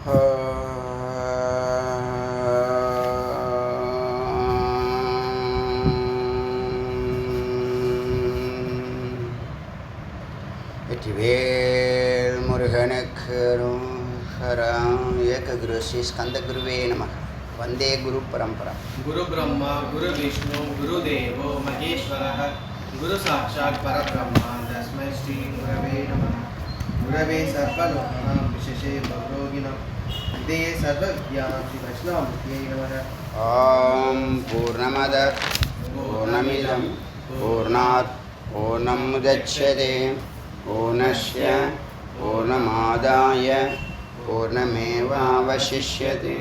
வெற்றிவேல் முருகனுக்கு ஹரம் ஏககுரு ஸ்ரீ ஸ்கந்தகுருவே நமः. வந்தே குரு பரம்பரா. குரு பிரம்மா குரு விஷ்ணு குரு தேவோ மகேஸ்வரः குரு சாட்சாத் பரபிரம்மா தஸ்மை ஸ்ரீ குரவே நமः. குரவே சர்வலோகானாம் விசேஷே பவரோகிணாம் விதே சர்வவித்யானாம் ஸ்ரீ தட்சிணாமூர்த்தியே நமः. ஓம் பூர்ணமத பூர்ணமிதம் பூர்ணாத் பூர்ணம் முதச்யதே பூர்ணஸ்ய பூர்ணமாதாய பூர்ணமேவாவசிஷ்யதே.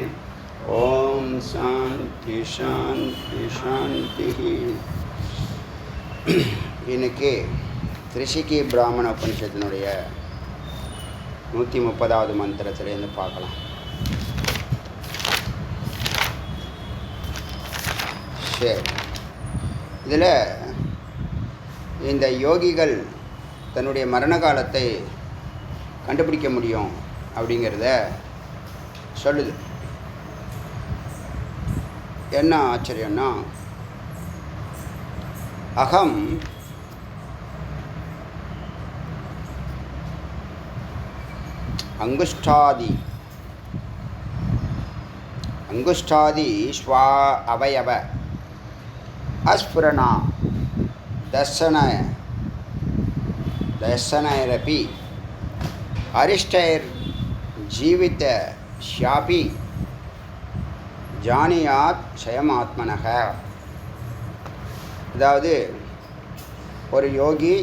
ஓம் சாந்தி சாந்தி சாந்தி. இன்னைக்கு திரிஷிகி பிராமண உபனிஷத்தினுடைய 130வது மந்திரத்திலேருந்து பார்க்கலாம். சரி, இதில் இந்த யோகிகள் தன்னுடைய மரண காலத்தை கண்டுபிடிக்க முடியும் அப்படிங்கிறத சொல்லுது. என்ன ஆச்சரியம்னா, அகம் அங்குஷ்டாதி ஸ்வா அவயவ அஸ்புரணா தர்சனைரபி அரிஷ்டைர் ஜீவித ஷாபி ஜானியாத் ஷயமாத்மனக. அதாவது ஒரு யோகி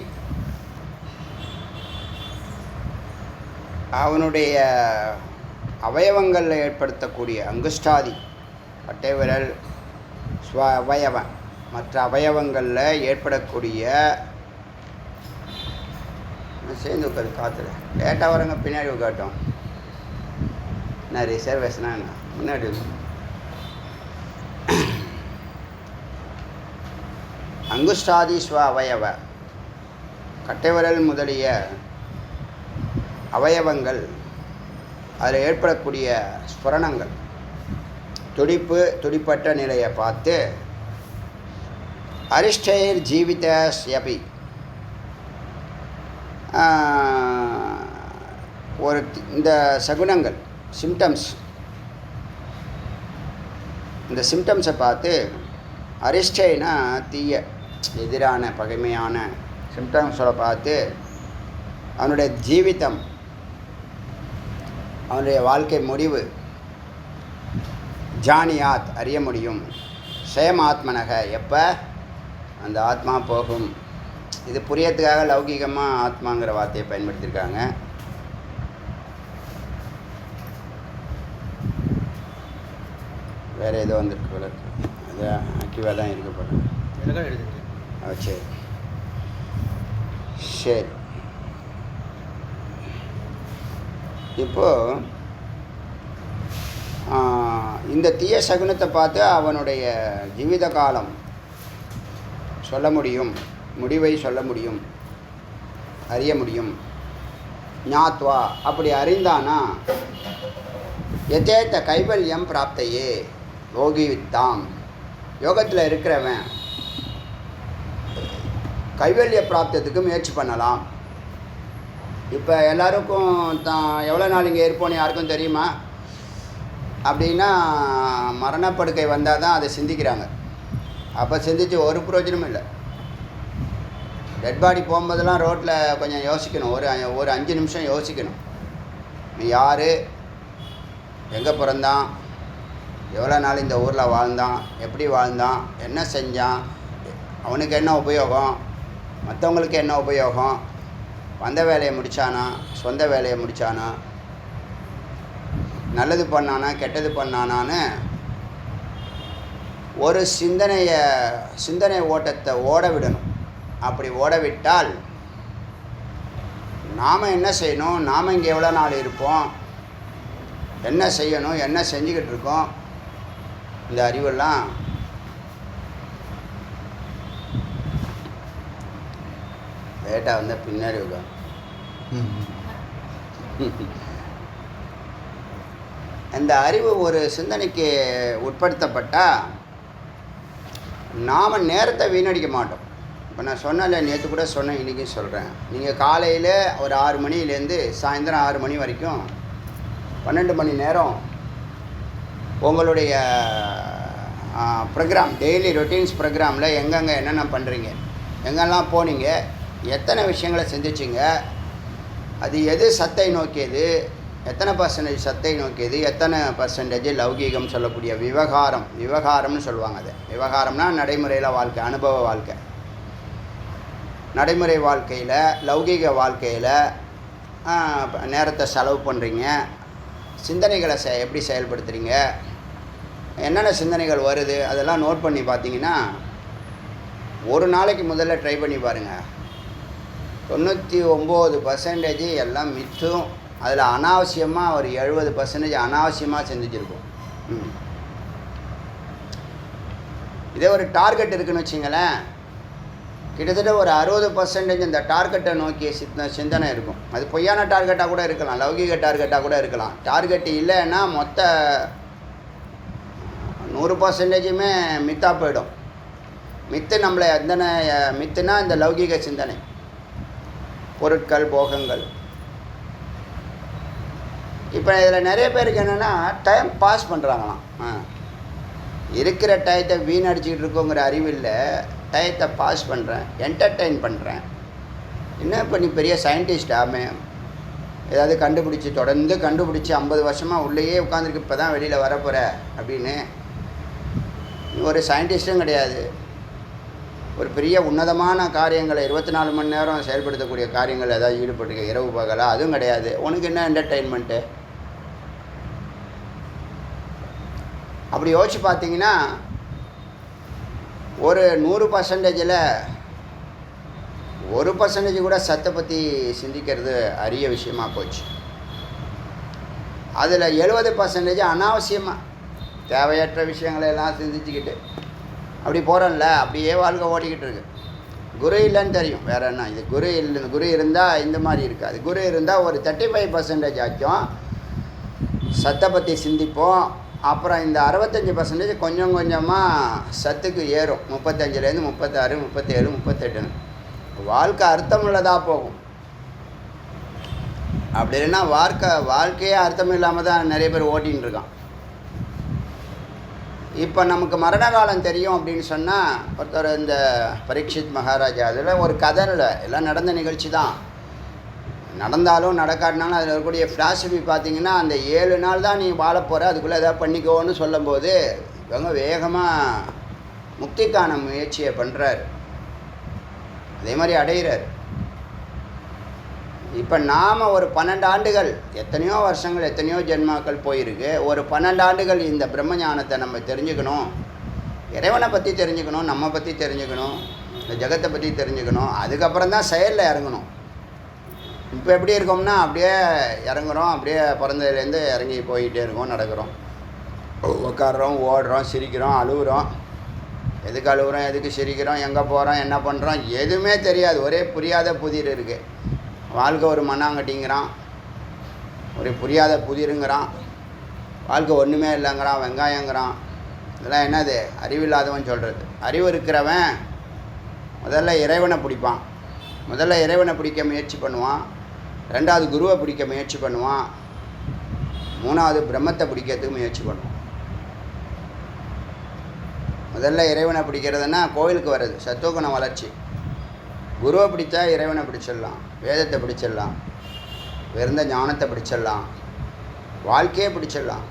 அவனுடைய அவயவங்களில் ஏற்படுத்தக்கூடிய அங்குஷ்டாதி கட்டை விரல் ஸ்வ அவயவம் மற்ற அவயவங்களில் ஏற்படக்கூடிய சேர்ந்து உட்காது காற்றுல லேட்டாக வரங்க பின்னாடி உட்காட்டும். என்ன ரிசர்வேஷனா என்ன முன்னாடி அங்குஷ்டாதி ஸ்வ அவயவ கட்டை விரல் முதலிய அவயவங்கள் அதில் ஏற்படக்கூடிய ஸ்புரணங்கள் துடிப்பட்ட நிலையை பார்த்து அரிஷ்டைர் ஜீவித ஸ்யபி ஒரு இந்த சகுனங்கள் சிம்டம்ஸ் இந்த சிம்டம்ஸை பார்த்து அரிஷ்டைனா தீய எதிரான பகைமையான சிம்டம்ஸோட பார்த்து அவனுடைய ஜீவிதம் அவனுடைய வாழ்க்கை முடிவு ஜானியாத் அறிய முடியும். ஷயமாத்மனக எப்போ அந்த ஆத்மா போகும். இது புரியறதுக்காக லௌகிகமாக ஆத்மாங்கிற வார்த்தையை பயன்படுத்தியிருக்காங்க. வேறு ஏதோ வந்திருக்கு போல இருக்கு. அது ஆக்டிவாக தான் இருக்கப்படும். சரி சரி. இப்போது இந்த தீய சகுனத்தை பார்த்து அவனுடைய ஜீவித காலம் சொல்ல முடியும், முடிவை சொல்ல முடியும், அறிய முடியும். ஞாத்வா அப்படி அறிந்தானா யதேத்த கைவல்யம் பிராப்தையே யோகிவித்தாம். யோகத்தில் இருக்கிறவன் கைவல்ய பிராப்தத்துக்கு முயற்சி பண்ணலாம். இப்போ எல்லாருக்கும் தான் எவ்வளோ நாள் இங்கே இருப்போன்னு யாருக்கும் தெரியுமா? அப்படின்னா மரணப்படுக்கை வந்தால் தான் அதை சிந்திக்கிறாங்க. அப்போ சிந்திச்சு ஒரு பிரயோஜனமும் இல்லை. டெட் பாடி போகும்போதெல்லாம் ரோட்டில் கொஞ்சம் யோசிக்கணும், ஒரு 5 நிமிஷம் யோசிக்கணும். நீ யார், எங்கே பிறந்தான், எவ்வளோ நாள் இந்த ஊரில் வாழ்ந்தான், எப்படி வாழ்ந்தான், என்ன செஞ்சான், அவனுக்கு என்ன உபயோகம், மற்றவங்களுக்கு என்ன உபயோகம், வந்த வேலையை முடித்தானா, சொந்த வேலையை முடித்தானா, நல்லது பண்ணானா கெட்டது பண்ணானான்னு ஒரு சிந்தனை ஓட்டத்தை ஓட விடணும். அப்படி ஓட விட்டால் நாம் என்ன செய்யணும், நாம் இங்கே எவ்வளோ நாள் இருப்போம், என்ன செய்யணும், என்ன செஞ்சுக்கிட்டு இருக்கோம், இந்த அறிவெல்லாம் லேட்டாக வந்தால் பின்னாடி உட்காந்து அந்த அறிவு ஒரு சிந்தனைக்கு உட்படுத்தப்பட்டால் நாம் நேரத்தை வீணடிக்க மாட்டோம். இப்போ நான் சொன்னல, நேற்று கூட சொன்னேன், இன்றைக்கும் சொல்கிறேன். நீங்கள் காலையில் ஒரு 6 மணிலேருந்து சாயந்தரம் 6 மணி வரைக்கும் 12 மணி நேரம் உங்களுடைய ப்ரோக்ராம், டெய்லி ரொட்டீன்ஸ் ப்ரோக்ராமில் எங்கெங்கே என்னென்ன பண்ணுறீங்க, எங்கெல்லாம் போனீங்க, எத்தனை விஷயங்களை சிந்திச்சிங்க, அது எது சத்தை நோக்கியது, எத்தனை பர்சன்டேஜ் சத்தை நோக்கியது, எத்தனை பர்சன்டேஜ் லௌகீகம் சொல்லக்கூடிய விவகாரம்னு சொல்லுவாங்க. அது விவகாரம்னா நடைமுறையில் வாழ்க்கை, அனுபவ வாழ்க்கை. நடைமுறை வாழ்க்கையில், லௌகீக வாழ்க்கையில் நேரத்தை செலவு பண்ணுறீங்க, சிந்தனைகளை எப்படி செயல்படுத்துகிறீங்க, என்னென்ன சிந்தனைகள் வருது, அதெல்லாம் நோட் பண்ணி பார்த்தீங்கன்னா ஒரு நாளைக்கு முதல்ல ட்ரை பண்ணி பாருங்கள். 99% எல்லாம் மித்தும். அதில் அனாவசியமாக ஒரு 70% அனாவசியமாக சிந்திச்சிருக்கும். இதே ஒரு டார்கெட் இருக்குதுன்னு வச்சிங்களேன், கிட்டத்தட்ட ஒரு 60% இந்த டார்கெட்டை நோக்கிய சிந்தனை இருக்கும். அது பொய்யான டார்கெட்டாக கூட இருக்கலாம், லௌகீக டார்கெட்டாக கூட இருக்கலாம். டார்கெட் இல்லைன்னா மொத்த 100%மே மித்தாக போயிடும். மித்து நம்மளை எத்தனை மித்துனா இந்த லௌகீக சிந்தனை, பொருட்கள், போகங்கள். இப்போ இதில் நிறைய பேருக்கு என்னென்னா டைம் பாஸ் பண்ணுறாங்களாம். இருக்கிற டயத்தை வீணடிச்சிக்கிட்டு இருக்கோங்கிற அறிவில்லை, டயத்தை பாஸ் பண்ணுறேன், என்டர்டெயின் பண்ணுறேன். இன்னும் இப்போ நீ பெரிய சயின்டிஸ்டாமே, ஏதாவது கண்டுபிடிச்சி தொடர்ந்து கண்டுபிடிச்சி 50 வருஷமாக உள்ளேயே உட்காந்துருக்கு, இப்போ தான் வெளியில் வரப்போகிற அப்படின்னு. நீ ஒரு சயின்டிஸ்ட்டும் கிடையாது. ஒரு பெரிய உன்னதமான காரியங்களை 24 மணி நேரம் செயல்படுத்தக்கூடிய காரியங்கள் ஏதாவது ஈடுபட்டுருக்க, இரவு பகலாக, அதுவும் கிடையாது. உனக்கு என்ன என்டர்டெயின்மெண்ட்டு? அப்படி யோசிச்சு பார்த்தீங்கன்னா ஒரு 100%ல் 1% கூட சத்தை பற்றி சிந்திக்கிறது அரிய விஷயமாக போச்சு. அதில் 70% அனாவசியமாக தேவையற்ற விஷயங்களை எல்லாம் சிந்திச்சுக்கிட்டு அப்படி போகிறோம்ல, அப்படியே வாழ்க்கை ஓடிக்கிட்டு இருக்கு. குரு இல்லைன்னு தெரியும், வேறு என்ன. இது குரு இருந்தால் இந்த மாதிரி இருக்காது. குரு இருந்தால் ஒரு 35% ஆச்சும் சத்தை பற்றி சிந்திப்போம். அப்புறம் இந்த 65% கொஞ்சம் கொஞ்சமாக சத்துக்கு ஏறும். 35லேருந்து 36, 37, 38ன்னு வாழ்க்கை அர்த்தமுள்ளதாக போகும். அப்படி இல்லைன்னா வாழ்க்கையே அர்த்தம் இல்லாமல் தான் நிறைய பேர் ஓட்டின்னு இருக்கான். இப்போ நமக்கு மரண காலம் தெரியும் அப்படின்னு சொன்னால், ஒருத்தர் இந்த பரீட்சித் மகாராஜா, அதில் ஒரு கதை இல்லை, எல்லாம் நடந்த நிகழ்ச்சி தான். நடந்தாலும் நடக்காட்டினாலும் அதில் இருக்கக்கூடிய ஃபிலாசபி பார்த்திங்கன்னா, அந்த 7 நாள் தான் நீ வாழ போகிற, அதுக்குள்ளே எதாவது பண்ணிக்கோன்னு சொல்லும்போது இவங்க வேகமாக முக்திக்கான முயற்சியை பண்ணுறாரு, அதே மாதிரி அடைகிறார். இப்போ நாம் ஒரு 12 ஆண்டுகள், எத்தனையோ வருஷங்கள், எத்தனையோ ஜென்மாக்கள் போயிருக்கு. ஒரு 12 ஆண்டுகள் இந்த பிரம்ம ஞானத்தை நம்ம தெரிஞ்சுக்கணும், இறைவனை பற்றி தெரிஞ்சுக்கணும், நம்ம பற்றி தெரிஞ்சுக்கணும், இந்த ஜகத்தை பற்றி தெரிஞ்சுக்கணும். அதுக்கப்புறம் தான் செயலில் இறங்கணும். இப்போ எப்படி இருக்கோம்னா அப்படியே இறங்குறோம், அப்படியே பிறந்ததுலேருந்து இறங்கி போயிட்டே இருக்கோம், நடக்கிறோம், உட்காடுறோம், ஓடுறோம், சிரிக்கிறோம், அழுகுறோம். எதுக்கு அழுகுறோம், எதுக்கு சிரிக்கிறோம், எங்கே போகிறோம், என்ன பண்ணுறோம், எதுவுமே தெரியாது. ஒரே புரியாத புதிர் இருக்குது. வாழ்க்கை ஒரு மண்ணாங்கட்டிங்கிறான், ஒரு புரியாத புதிருங்கிறான். வாழ்க்கை ஒன்றுமே இல்லைங்கிறான், வெங்காயங்கிறான். இதெல்லாம் என்னது? அறிவில்லாதவன் சொல்கிறது. அறிவு இருக்கிறவன் முதல்ல இறைவனை பிடிப்பான். முதல்ல இறைவனை பிடிக்க முயற்சி பண்ணுவான். 2வது குருவை பிடிக்க முயற்சி பண்ணுவான். 3வது பிரம்மத்தை பிடிக்கிறதுக்கு முயற்சி பண்ணுவான். முதல்ல இறைவனை பிடிக்கிறதுனா கோயிலுக்கு வர்றது, சத்துவகுண வளர்ச்சி. குருவை பிடித்தா இறைவனை பிடிச்சிடலாம், வேதத்தை பிடிச்சிடலாம், உயர்ந்த ஞானத்தை பிடிச்சிடலாம், வாழ்க்கையே பிடிச்சிடலாம்.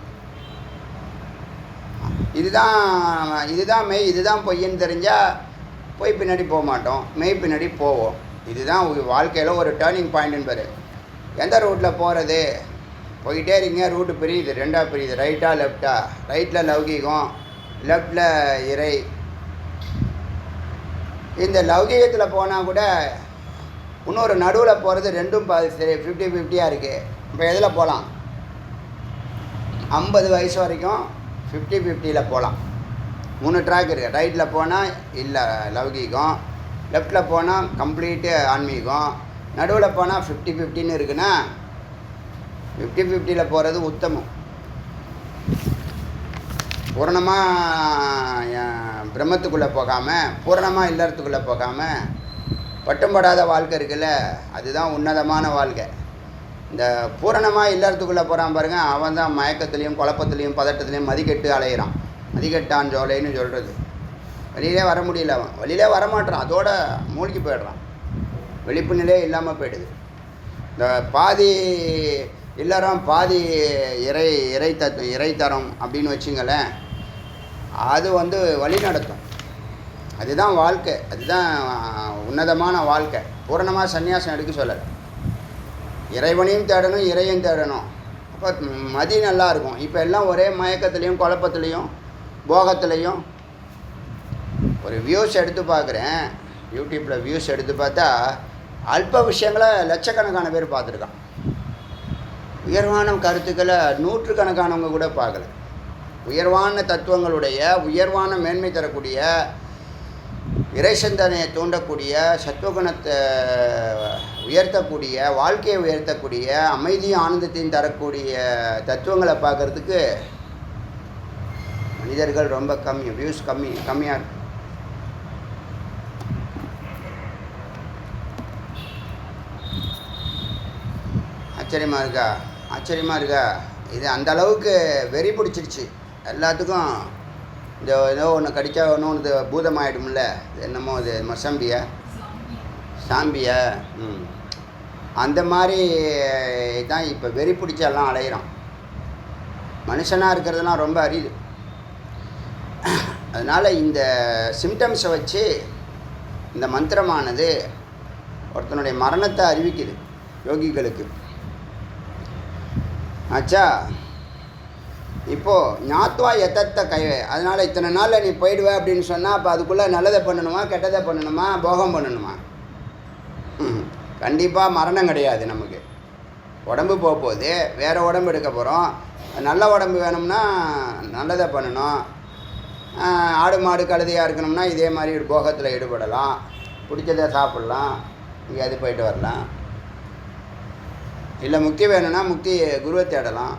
இதுதான் மெய், இதுதான் பொய்ன்னு தெரிஞ்சால் பொய் பின்னாடி போக மாட்டோம், மெய் பின்னாடி போவோம். இதுதான் வாழ்க்கையில் ஒரு டேர்னிங் பாயிண்ட்டுன்னு பேர். எந்த ரூட்டில் போகிறது? போய்கிட்டே இருக்கீங்க, ரூட்டு பிரியுது, 2ஆக பிரியுது, ரைட்டா லெஃப்டா. ரைட்டில் லௌகீகம், லெஃப்டில் இறை. இந்த லௌகீகத்தில் போனால் கூட இன்னொரு நடுவில் போகிறது, ரெண்டும் 50-50 இருக்குது. இப்போ எதில் போகலாம்? 50 வயசு வரைக்கும் 50-50 போகலாம். 3 ட்ராக் இருக்குது. ரைட்டில் போனால் இல்லை லௌகீகம், லெஃப்டில் போனால் கம்ப்ளீட்டு ஆன்மீகம், நடுவில் போனால் 50-50ன்னு இருக்குன்னா 50-50 போகிறது உத்தமம். பூரணமாக பிரம்மத்துக்குள்ளே போகாமல், பூரணமாக இல்லறத்துக்குள்ளே போகாமல் பட்டும்படாத வாழ்க்கை இருக்குல்ல, அதுதான் உன்னதமான வாழ்க்கை. இந்த பூரணமாக இல்லறத்துக்குள்ளே போகிறான் பாருங்கள், அவன் தான் மயக்கத்துலேயும் குழப்பத்துலேயும் பதட்டத்துலேயும் மதிக்கெட்டு அலையிறான். மதிக்கெட்டான் ஜோலைன்னு சொல்கிறது. வெளியிலே வர முடியல, அவன் வெளியிலே வரமாட்டான், அதோட மூழ்கி போயிடுறான். விழிப்பு நிலையே இல்லாமல் போயிடுது. இந்த பாதி இல்லறம் பாதி இறைத்தரம் அப்படின்னு வச்சுங்களேன், அது வழி நடத்தும். அதுதான் வாழ்க்கை, அதுதான் உன்னதமான வாழ்க்கை. பூரணமாக சன்னியாசம் எடுக்க சொல்லலை. இறைவனையும் தேடணும், இறையும் தேடணும். அப்போ மதி நல்லா இருக்கும். இப்போ எல்லாம் ஒரே மயக்கத்துலேயும் குழப்பத்துலேயும் போகத்துலேயும். ஒரு வியூஸ் எடுத்து பார்க்குறேன், யூடியூப்பில் வியூஸ் எடுத்து பார்த்தா அல்ப விஷயங்களை லட்சக்கணக்கான பேர் பார்த்துருக்கான். உயர்வான கருத்துக்களை நூற்றுக்கணக்கானவங்க கூட பார்க்கல. உயர்வான தத்துவங்களுடைய உயர்வான மேன்மை தரக்கூடிய இறை சிந்தனையை தூண்டக்கூடிய சத்துவகுணத்தை உயர்த்தக்கூடிய வாழ்க்கையை உயர்த்தக்கூடிய அமைதியும் ஆனந்தத்தையும் தரக்கூடிய தத்துவங்களை பார்க்குறதுக்கு மனிதர்கள் ரொம்ப கம்மி, வியூஸ் கம்மியாக இருக்கு. ஆச்சரியமாக இருக்கா? இது அந்த அளவுக்கு வெறி பிடிச்சிருச்சு எல்லாத்துக்கும். இந்த ஏதோ ஒன்று கடித்தா ஒன்று பூதமாகிடும்ல, என்னமோ அது சாம்பியா அந்த மாதிரி தான் இப்போ வெறி பிடிச்செல்லாம் அலையிறான். மனுஷனாக இருக்கிறதுலாம் ரொம்ப அரிது. அதனால் இந்த சிம்டம்ஸை வச்சு இந்த மந்திரமானது ஒருத்தனுடைய மரணத்தை அறிவிக்குது யோகிகளுக்கு. ஆச்சா, இப்போது ஞாத்வா எத்தத்த கைவே, அதனால் இத்தனை நாளில் நீ போயிடுவ அப்படின்னு சொன்னால் அப்போ அதுக்குள்ளே நல்லதை பண்ணணுமா கெட்டதை பண்ணணுமா போகம் பண்ணணுமா? கண்டிப்பாக மரணம் கிடையாது. நமக்கு உடம்பு போகுது, வேறு உடம்பு எடுக்க போகிறோம். நல்ல உடம்பு வேணும்னா நல்லதை பண்ணணும். ஆடு மாடு கழுதையாக இருக்கணும்னா இதே மாதிரி ஒரு போகத்தில் ஈடுபடலாம், பிடிச்சதை சாப்பிட்லாம், எங்கேயாவது போயிட்டு வரலாம். இல்லை முக்தி வேணும்னா முக்தி குருவை தேடலாம்.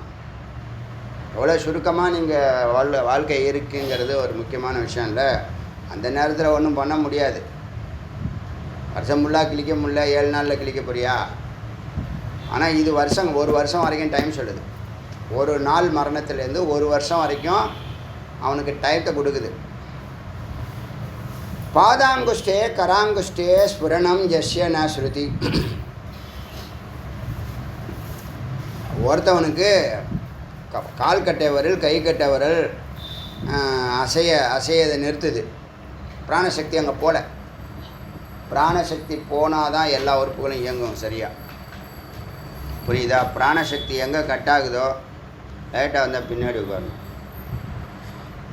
எவ்வளோ சுருக்கமாக நீங்கள் வாழ்க்கை இருக்குங்கிறது ஒரு முக்கியமான விஷயம் இல்லை. அந்த நேரத்தில் ஒன்றும் பண்ண முடியாது. வருஷம் ஃபுல்லாக கிழிக்க முடியல, 7 நாளில் கிழிக்க போறியா? ஆனால் இது ஒரு வருஷம் வரைக்கும் டைம் சொல்லுது. ஒரு நாள் மரணத்துலேருந்து ஒரு வருஷம் வரைக்கும் அவனுக்கு டயத்தை கொடுக்குது. பாதாங்குஷ்டே கராங்குஷ்டே ஸ்புரணம் ஜஸ்ய ந ஸ்ருதி. ஒருத்தவனுக்கு கால் கட்டவரல் கை கட்டவரல் அசையதை நிறுத்துது. பிராணசக்தி அங்கே போல. பிராணசக்தி போனால் தான் எல்லா உறுப்புகளும் இயங்கும் சரியா. புரியுதா? பிராணசக்தி எங்கே கட்டாகுதோ லைட்டாக வந்தால் பின்னாடி உட்காரணும்.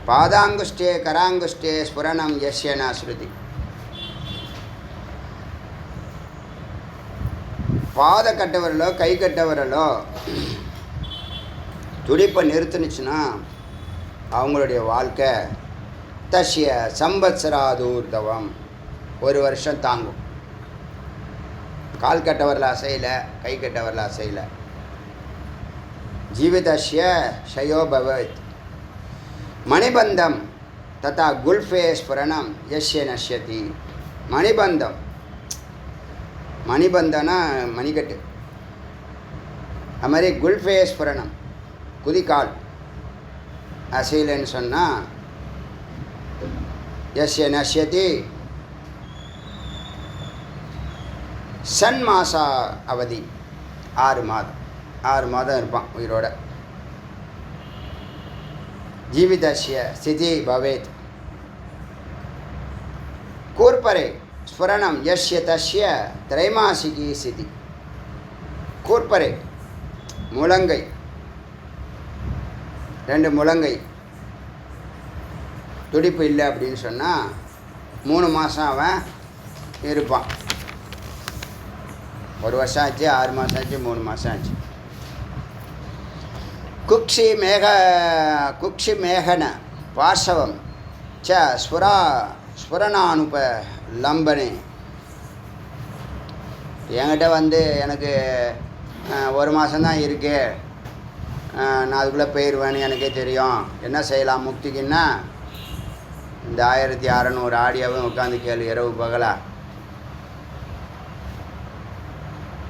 பாதாங்குஷ்டே கராங்குஷ்டே ஸ்புரணம் யஸ்ய ந ஸ்ருதி. பாத கட்டவரலோ கை கட்டவரலோ துடிப்பை நிறுத்துனுச்சுன்னா அவங்களுடைய வாழ்க்கை தஷ்ய சம்பத்சராதூர்தவம், ஒரு வருஷம் தாங்கும். கால் கட்டவரில் அசையலை, கை கட்டவரில் அசையலை. ஜீவிதஸ்ய ஷயோ பவத் மணிபந்தம் ததா குல்ஃபே ஸ்புரணம் யஸ்ய நஷ்யதி. மணிபந்தம், மணிபந்தனா மணிக்கட்டு. அது மாதிரி குல்ஃபே ஸ்புரணம், குதிக்கால் அசையலைன்னு சொன்னால் யஸ்ய நஷ்யதி. சன்மாசா அவதி 6 மாதம் இருப்பான் உயிரோட. ஜீவிதஸ்ய ஸ்திதி பவேத். கூர்பரே ஸ்புரணம் யஸ்ய தஸ்ய திரைமாசிகி ஸ்திதி. கூர்பரே முழங்கை, 2 முழங்கை துடிப்பு இல்லை அப்படின்னு சொன்னால் 3 மாதம் அவன் இருப்பான். 1 வருஷம் ஆச்சு, 6 மாதம் ஆச்சு, 3 மாதம் ஆச்சு. குக்ஷி மேகன பார்ஷவம் ச ஸ்புரணானுப லம்பனே. என்கிட்ட எனக்கு 1 மாதம்தான் இருக்கு, நான் அதுக்குள்ளே போயிடுவேன்னு எனக்கே தெரியும், என்ன செய்யலாம் முக்திக்குன்னா இந்த 1600 ஆடியோவும் உட்காந்து கேளு இரவு பகலா.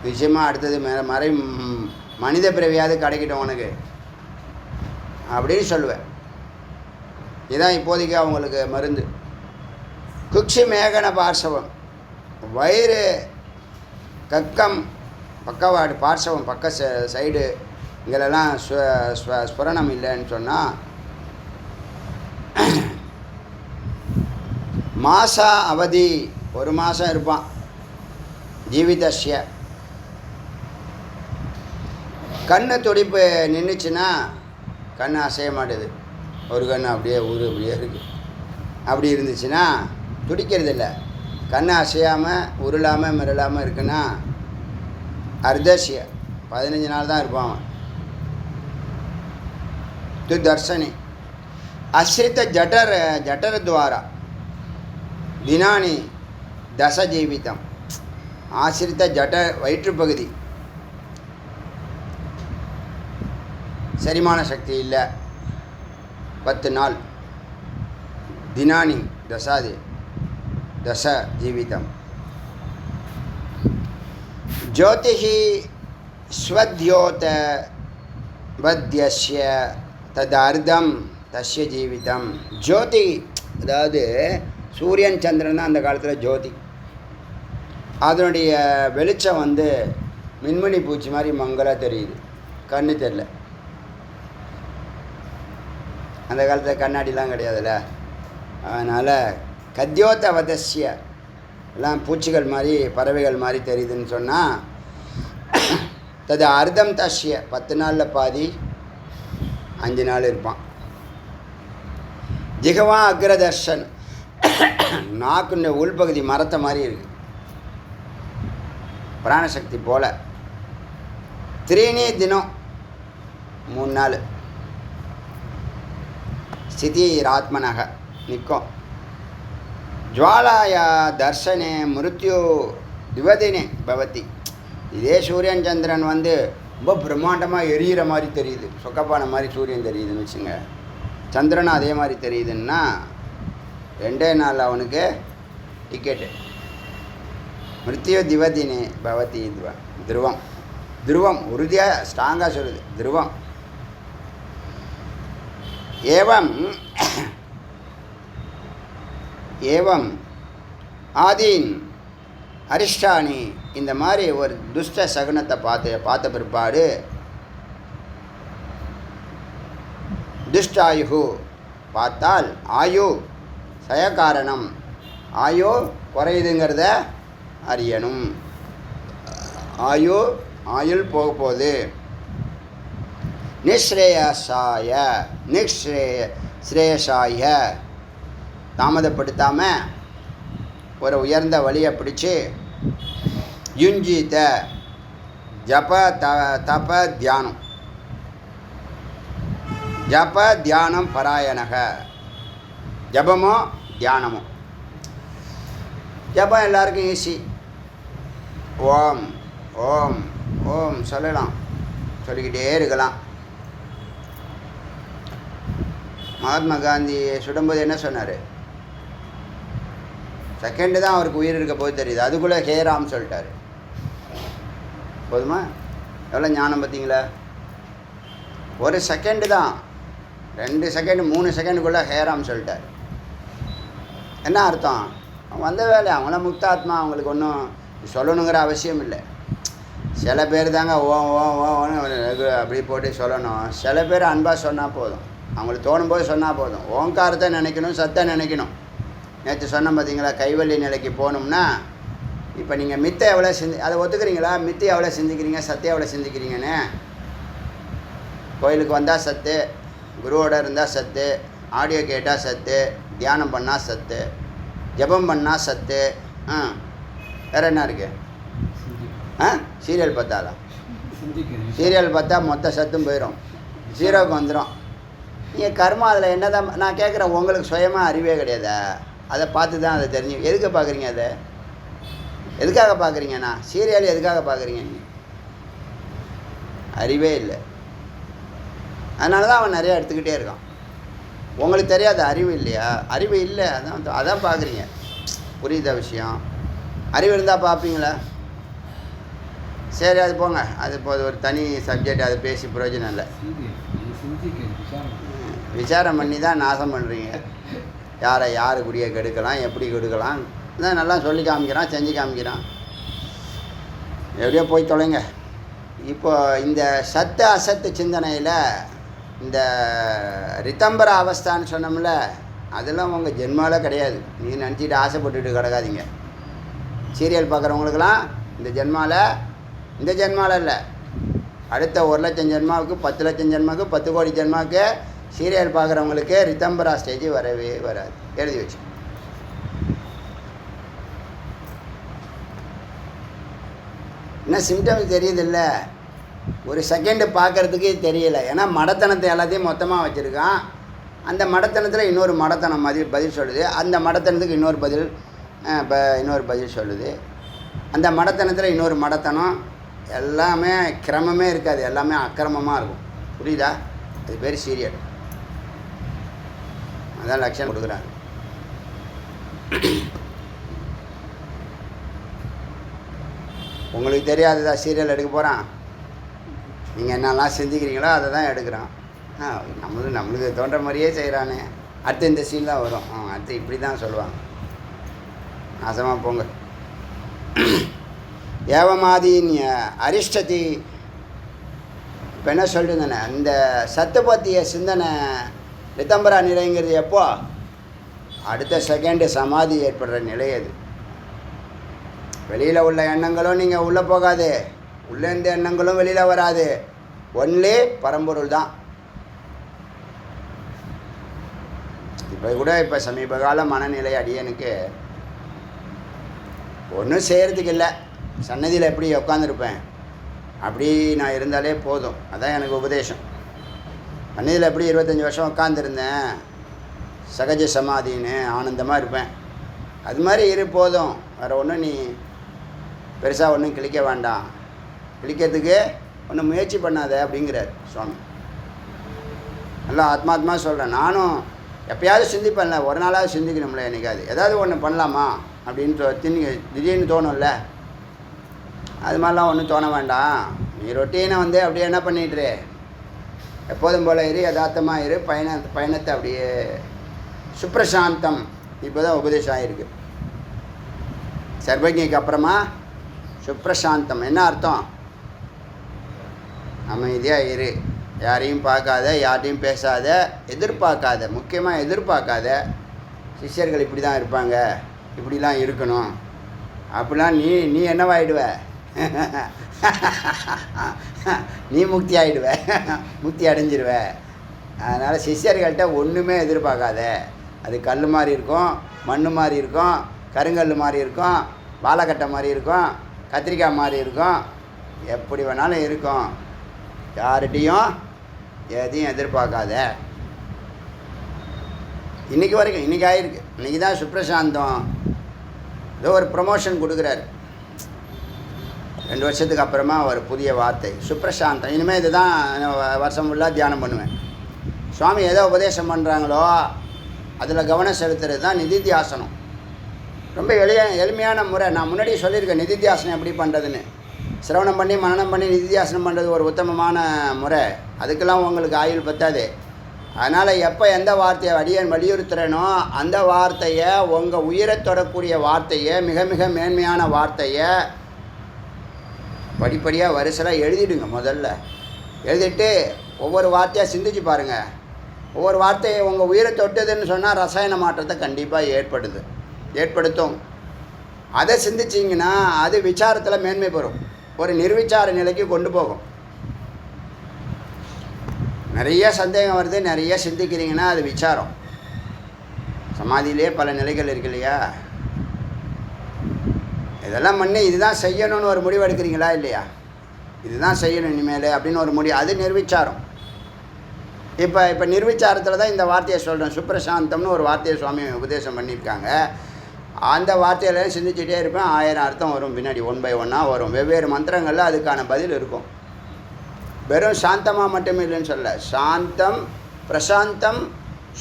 நிச்சயமாக அடுத்தது மறை மனித பிறவியாவது கிடைக்கட்டும் உனக்கு அப்படின்னு சொல்லுவேன். இதுதான் இப்போதைக்கு அவங்களுக்கு மருந்து. குக்ஷி மேகன பார்சவம், வயிறு கக்கம் பக்கவாடு பார்சவம் பக்க சைடு இங்கெல்லாம் ஸ்வரணம் இல்லைன்னு சொன்னால் மாசா அவதி 1 மாதம் இருப்பான். ஜீவிதஸ்ய கண்ணு துடிப்பு நின்றுச்சுன்னா கண் அசைய மாட்டுது, ஒரு கண் அப்படியே அப்படியே இருக்குது. அப்படி இருந்துச்சுன்னா துடிக்கிறது இல்லை, கண் அசையாமல் உருளாமல் மிரளாமல் இருக்குன்னா அர்தசிய 15 நாள் தான் இருப்பான் அவன். து தர்சனி அஸ்ரித்த ஜட்டரத்வாரா தினானி தச ஜீவிதம். ஆசிரித்த வயிற்றுப்பகுதி செரிமான சக்தி இல்லை, 10 நாள். தினானி தச ஜீவிதம். ஜோதிஹி ஸ்வத்யோத வத்யஸ்ய ததர்தம் தஸ்ய ஜீவிதம். ஜோதி அதாவது சூரியன் சந்திரன் தான் அந்த காலத்தில் ஜோதி. அதனுடைய வெளிச்சம் மின்மணி பூச்சி மாதிரி மங்கலாக தெரியுது, கண்ணு தெரில. அந்த காலத்தில் கண்ணாடிலாம் கிடையாதுல்ல, அதனால் கத்யோத்த வதஸ்ய எல்லாம் பூச்சிகள் மாதிரி பறவைகள் மாதிரி தெரியுதுன்னு சொன்னால் தது அர்த்தம் தஸ்ய 10 நாளில் பாதி 5 நாள் இருப்பான். ஜிகவா அக்ரதர்ஷன் நாக்குன்ற உள்பகுதி மரத்தை மாதிரி இருக்குது, பிராணசக்தி போல். 3 தினம் 3 நாள் ஸ்திதிராத்மனக நிற்கும். ஜுவாலாயா தர்சனே மிருத்யு திவதினே பவதி. இதே சூரியன் சந்திரன் ரொம்ப பிரம்மாண்டமாக எரியிற மாதிரி தெரியுது, சொக்கப்பான மாதிரி சூரியன் தெரியுதுன்னு வச்சுங்க, சந்திரனும் அதே மாதிரி தெரியுதுன்னா 2 நாள் அவனுக்கு டிக்கெட்டு. மிருத்யு திவதினே பவதி துருவம். துருவம் உறுதியாக ஸ்ட்ராங்காக சொல்லுது, துருவம். ஏவம் ஆதீன் அரிஷ்டானி. இந்த மாதிரி ஒரு துஷ்ட சகுனத்தை பார்த்த பிற்பாடு துஷ்டாயு பார்த்தால் ஆயு சயகாரணம், ஆயு குறையுதுங்கிறத அறியணும். ஆயுள் போக போகுது. நிஸ்ரேயசாய ஸ்ரேயசாய தாமதப்படுத்தாமல் ஒரு உயர்ந்த வழியை பிடிச்சி யுஞ்சித ஜப தப தியானம். ஜப தியானம் பராயணக. ஜபமோ தியானமோ. ஜபம் எல்லாருக்கும் ஈஸி. ஓம் ஓம் ஓம் சொல்லலாம், சொல்லிக்கிட்டே இருக்கலாம். மகாத்மா காந்தி சுடும்போது என்ன சொன்னார்? செகண்டு தான் அவருக்கு உயிர் இருக்க போது தெரியுது, அதுக்குள்ளே ஹேராம் சொல்லிட்டார். போதுமா? எவ்வளோ ஞானம் பார்த்தீங்களா? ஒரு செகண்டு தான், 2 செகண்டு 3 செகண்டுக்குள்ளே ஹேராம் சொல்லிட்டார். என்ன அர்த்தம்? அவங்க வந்த வேலை, அவங்களாம் முக்தாத்மா, அவங்களுக்கு ஒன்றும் சொல்லணுங்கிற அவசியம் இல்லை. சில பேர் தாங்க ஓன்னு அப்படி போட்டு சொல்லணும். சில பேர் அன்பாக சொன்னால் போதும், அவங்களுக்கு தோணும்போது சொன்னால் போதும். ஓங்காரத்தை நினைக்கணும், சத்தை நினைக்கணும். நேற்று சொன்னோம் பார்த்தீங்களா, கைவல்லி நிலைக்கு போகணும்னா இப்போ நீங்கள் மித்தை எவ்வளோ அதை ஒத்துக்கிறீங்களா? மித்தை எவ்வளோ சிந்திக்கிறீங்க, சத்தை எவ்வளோ சிந்திக்கிறீங்கன்னு. கோயிலுக்கு வந்தால் சத்து, குருவோட இருந்தால் சத்து, ஆடியோ கேட்டால் சத்து, தியானம் பண்ணால் சத்து, ஜபம் பண்ணால் சத்து. வேறு என்ன இருக்குது? சீரியல் பார்த்தாலா? சீரியல் பார்த்தா மொத்த சத்தும் போயிடும், ஜீரோவுக்கு வந்துடும். நீங்கள் கர்மா அதில் என்ன தான் நான் கேட்குறேன், உங்களுக்கு சுயமாக அறிவே கிடையாதா? அதை பார்த்து தான் அதை தெரிஞ்சு எதுக்கு பார்க்குறீங்க? அதை எதுக்காக பார்க்குறீங்கண்ணா? சீரியல் எதுக்காக பார்க்குறீங்க? அறிவே இல்லை. அதனால தான் அவன் நிறையா எடுத்துக்கிட்டே இருக்கான். உங்களுக்கு தெரியாத அறிவு இல்லையா? அறிவு இல்லை, அதான் பார்க்குறீங்க. புரியுதா விஷயம்? அறிவு இருந்தால் பார்ப்பீங்களா? சரி, அது போங்க. அது இப்போ ஒரு தனி சப்ஜெக்ட், அது பேசி பிரயோஜனம் இல்லை. விசாரம் பண்ணி தான் நாசம் பண்ணுறீங்க. யார் குடியை கெடுக்கலாம், எப்படி கெடுக்கலாம், இதான் நல்லா சொல்லி காமிக்கிறான், செஞ்சு காமிக்கிறான். எப்படியோ போய் தொலைங்க. இப்போ இந்த சத்து அசத்து சிந்தனையில் இந்த ரித்தம்பர அவஸ்தான்னு சொன்னோம்ல, அதெல்லாம் உங்கள் ஜென்மாவில் கிடையாது. நீங்கள் நினச்சிட்டு ஆசைப்பட்டுட்டு கிடக்காதீங்க. சீரியல் பார்க்குறவங்களுக்கெல்லாம் இந்த ஜென்மாவில் இல்லை, அடுத்த 1,00,000 ஜென்மாவுக்கு, 10,00,000 ஜென்மாவுக்கு, 10 கோடி ஜென்மாவுக்கு சீரியல் பார்க்குறவங்களுக்கு ரித்தம்பரா ஸ்டேஜ் வரவே வராது. எழுதி வச்சு. என்ன சிம்டம்ஸ் தெரியுதில்ல? ஒரு செகண்டு பார்க்குறதுக்கு தெரியல. ஏன்னா மடத்தனத்தை எல்லாத்தையும் மொத்தமாக வச்சுருக்கான். அந்த மடத்தனத்தில் இன்னொரு மடத்தனம் மாதிரி பதில் சொல்லுது. அந்த மடத்தனத்துக்கு இன்னொரு பதில் சொல்லுது. அந்த மடத்தனத்தில் இன்னொரு மடத்தனம். எல்லாமே கிரமமே இருக்காது, எல்லாமே அக்கிரமமாக இருக்கும். புரியுதா? அது பேர் சீரியல். அதான் லட்சணம் கொடுக்குறாங்க. உங்களுக்கு தெரியாததா சீரியல் எடுக்க போகிறான்? நீங்கள் என்னெல்லாம் சிந்திக்கிறீங்களோ அதை தான் எடுக்கிறான். நம்மளுக்கு தோன்ற மாதிரியே செய்கிறானே. அடுத்து இந்த சீன் தான் வரும். அடுத்து இப்படி தான் சொல்லுவாங்க. நாசமாக போங்க. ஏவமாதின் அரிஷ்டதி. இப்போ என்ன சொல்லிட்டு அந்த சத்து பற்றிய சிந்தனை ரித்தம்பரா நிலைங்கிறது எப்போ? அடுத்த செகண்டு சமாதி ஏற்படுற நிலை அது. வெளியில் உள்ள எண்ணங்களும் நீங்கள் உள்ளே போகாது, உள்ளேருந்து எண்ணங்களும் வெளியில் வராது. ஒன்லி பரம்பொருள் தான். இப்போ சமீப கால மனநிலை அடியனுக்கு ஒன்றும் செய்கிறதுக்கு இல்லை. சன்னதியில் எப்படி உட்காந்துருப்பேன், அப்படி நான் இருந்தாலே போதும். அதான் எனக்கு உபதேசம். சன்னதியில் எப்படி 25 வருஷம் உட்காந்துருந்தேன், சகஜ சமாதின்னு ஆனந்தமாக இருப்பேன். அது மாதிரி இரு போதும். வேறு ஒன்றும் நீ பெருசாக ஒன்றும் கிழிக்க வேண்டாம், கிழிக்கிறதுக்கு ஒன்றும் முயற்சி பண்ணாத அப்படிங்கிறார் சுவாமி. நல்லா ஆத்மாத்மா சொல்கிறேன். நானும் எப்போயாவது சிந்திப்பேன்ல, ஒரு நாளாவது சிந்திக்கணும்ல. என்னைக்காவது ஏதாவது ஒன்று பண்ணலாமா அப்படின்னு திடீர்னு தோணும்ல. அது மாதிரிலாம் ஒன்றும் தோண வேண்டாம். நீ ரொட்டீனை அப்படியே என்ன பண்ணிட்டுரு, எப்போதும் போல இரு, யதார்த்தமாக இரு. பயணத்தை அப்படியே சுப்ரசாந்தம். இப்போ தான் உபதேசம் ஆகிருக்கு. சர்வஜ்ஞைக்கு அப்புறமா சுப்ரசாந்தம். என்ன அர்த்தம்? அமைதியாக இரு, யாரையும் பார்க்காத, யார்ட்டையும் பேசாத, எதிர்பார்க்காத. முக்கியமாக எதிர்பார்க்காத. சிஷ்யர்கள் இப்படி தான் இருப்பாங்க, இப்படிலாம் இருக்கணும் அப்படிலாம் நீ என்னவாயிடுவ? நீ முக்தி ஆகிடுவ, முக்தி அடைஞ்சிடுவ. அதனால் சிஷ்யர்கள்ட்ட ஒன்றுமே எதிர்பார்க்காத. அது கல் மாதிரி இருக்கும், மண் மாதிரி இருக்கும், கருங்கல் மாதிரி இருக்கும், வாழைக்கட்டை மாதிரி இருக்கும், கத்திரிக்காய் மாதிரி இருக்கும், எப்படி வேணாலும் இருக்கும். யார்கிட்டையும் எதையும் எதிர்பார்க்காத. இன்றைக்கி வரைக்கும் இன்றைக்கி ஆகிருக்கு. இன்றைக்கி தான் சுப்ரசாந்தம் ஏதோ ஒரு ப்ரமோஷன் கொடுக்குறாரு. 2 வருஷத்துக்கு அப்புறமா ஒரு புதிய வார்த்தை சுப்ரசாந்தம். இனிமேல் இது தான் வருஷம் ஃபுல்லாக தியானம் பண்ணுவேன். சுவாமி ஏதோ உபதேசம் பண்ணுறாங்களோ அதில் கவனம் செலுத்துறது தான் நிதித்தியாசனம். ரொம்ப எளிமையான முறை. நான் முன்னாடியே சொல்லியிருக்கேன் நிதித்தியாசனம் எப்படி பண்ணுறதுன்னு. சிரவணம் பண்ணி மனனம் பண்ணி நிதித்தியாசனம் பண்ணுறது ஒரு உத்தமமான முறை. அதுக்கெல்லாம் உங்களுக்கு ஆயுள் பத்தாது. அதனால் எப்போ எந்த வார்த்தையை அடியேன் வலியுறுத்துகிறேனோ அந்த வார்த்தையை, உங்கள் உயிரை தொடக்கூடிய வார்த்தையை, மிக மிக மேன்மையான வார்த்தையை படிப்படியாக வரிசையாக எழுதிடுங்க. முதல்ல எழுதிட்டு ஒவ்வொரு வார்த்தையாக சிந்திச்சு பாருங்கள். ஒவ்வொரு வார்த்தையை உங்கள் உயிரை தொட்டதுன்னு சொன்னால் ரசாயன மாற்றத்தை கண்டிப்பாக ஏற்படுத்தும். அதை சிந்திச்சிங்கன்னா அது விசாரத்தில் மேன்மை பெறும், ஒரு நிர்விச்சார நிலைக்கு கொண்டு போகும். நிறைய சந்தேகம் வருது, நிறைய சிந்திக்கிறீங்கன்னா அது விசாரம். சமாதியிலே பல நிலைகள் இருக்கு இல்லையா? இதெல்லாம் பண்ணி இதுதான் செய்யணும்னு ஒரு முடிவு எடுக்கிறீங்களா இல்லையா? இதுதான் செய்யணும் இனிமேல் அப்படின்னு ஒரு முடிவு, அது நிர்விச்சாரம். இப்போ நிர்விச்சாரத்தில் தான் இந்த வார்த்தையை சொல்கிறேன். சுப்ரசாந்தம்னு ஒரு வார்த்தையை சுவாமி உபதேசம் பண்ணியிருக்காங்க. அந்த வார்த்தையில சிந்திச்சுட்டே இருப்பேன். 1000 அர்த்தம் வரும் பின்னாடி, 1 by 1 வரும். வெவ்வேறு மந்திரங்களில் அதுக்கான பதில் இருக்கும். வெறும் சாந்தமாக மட்டுமே இல்லைன்னு சொல்ல, சாந்தம் பிரசாந்தம்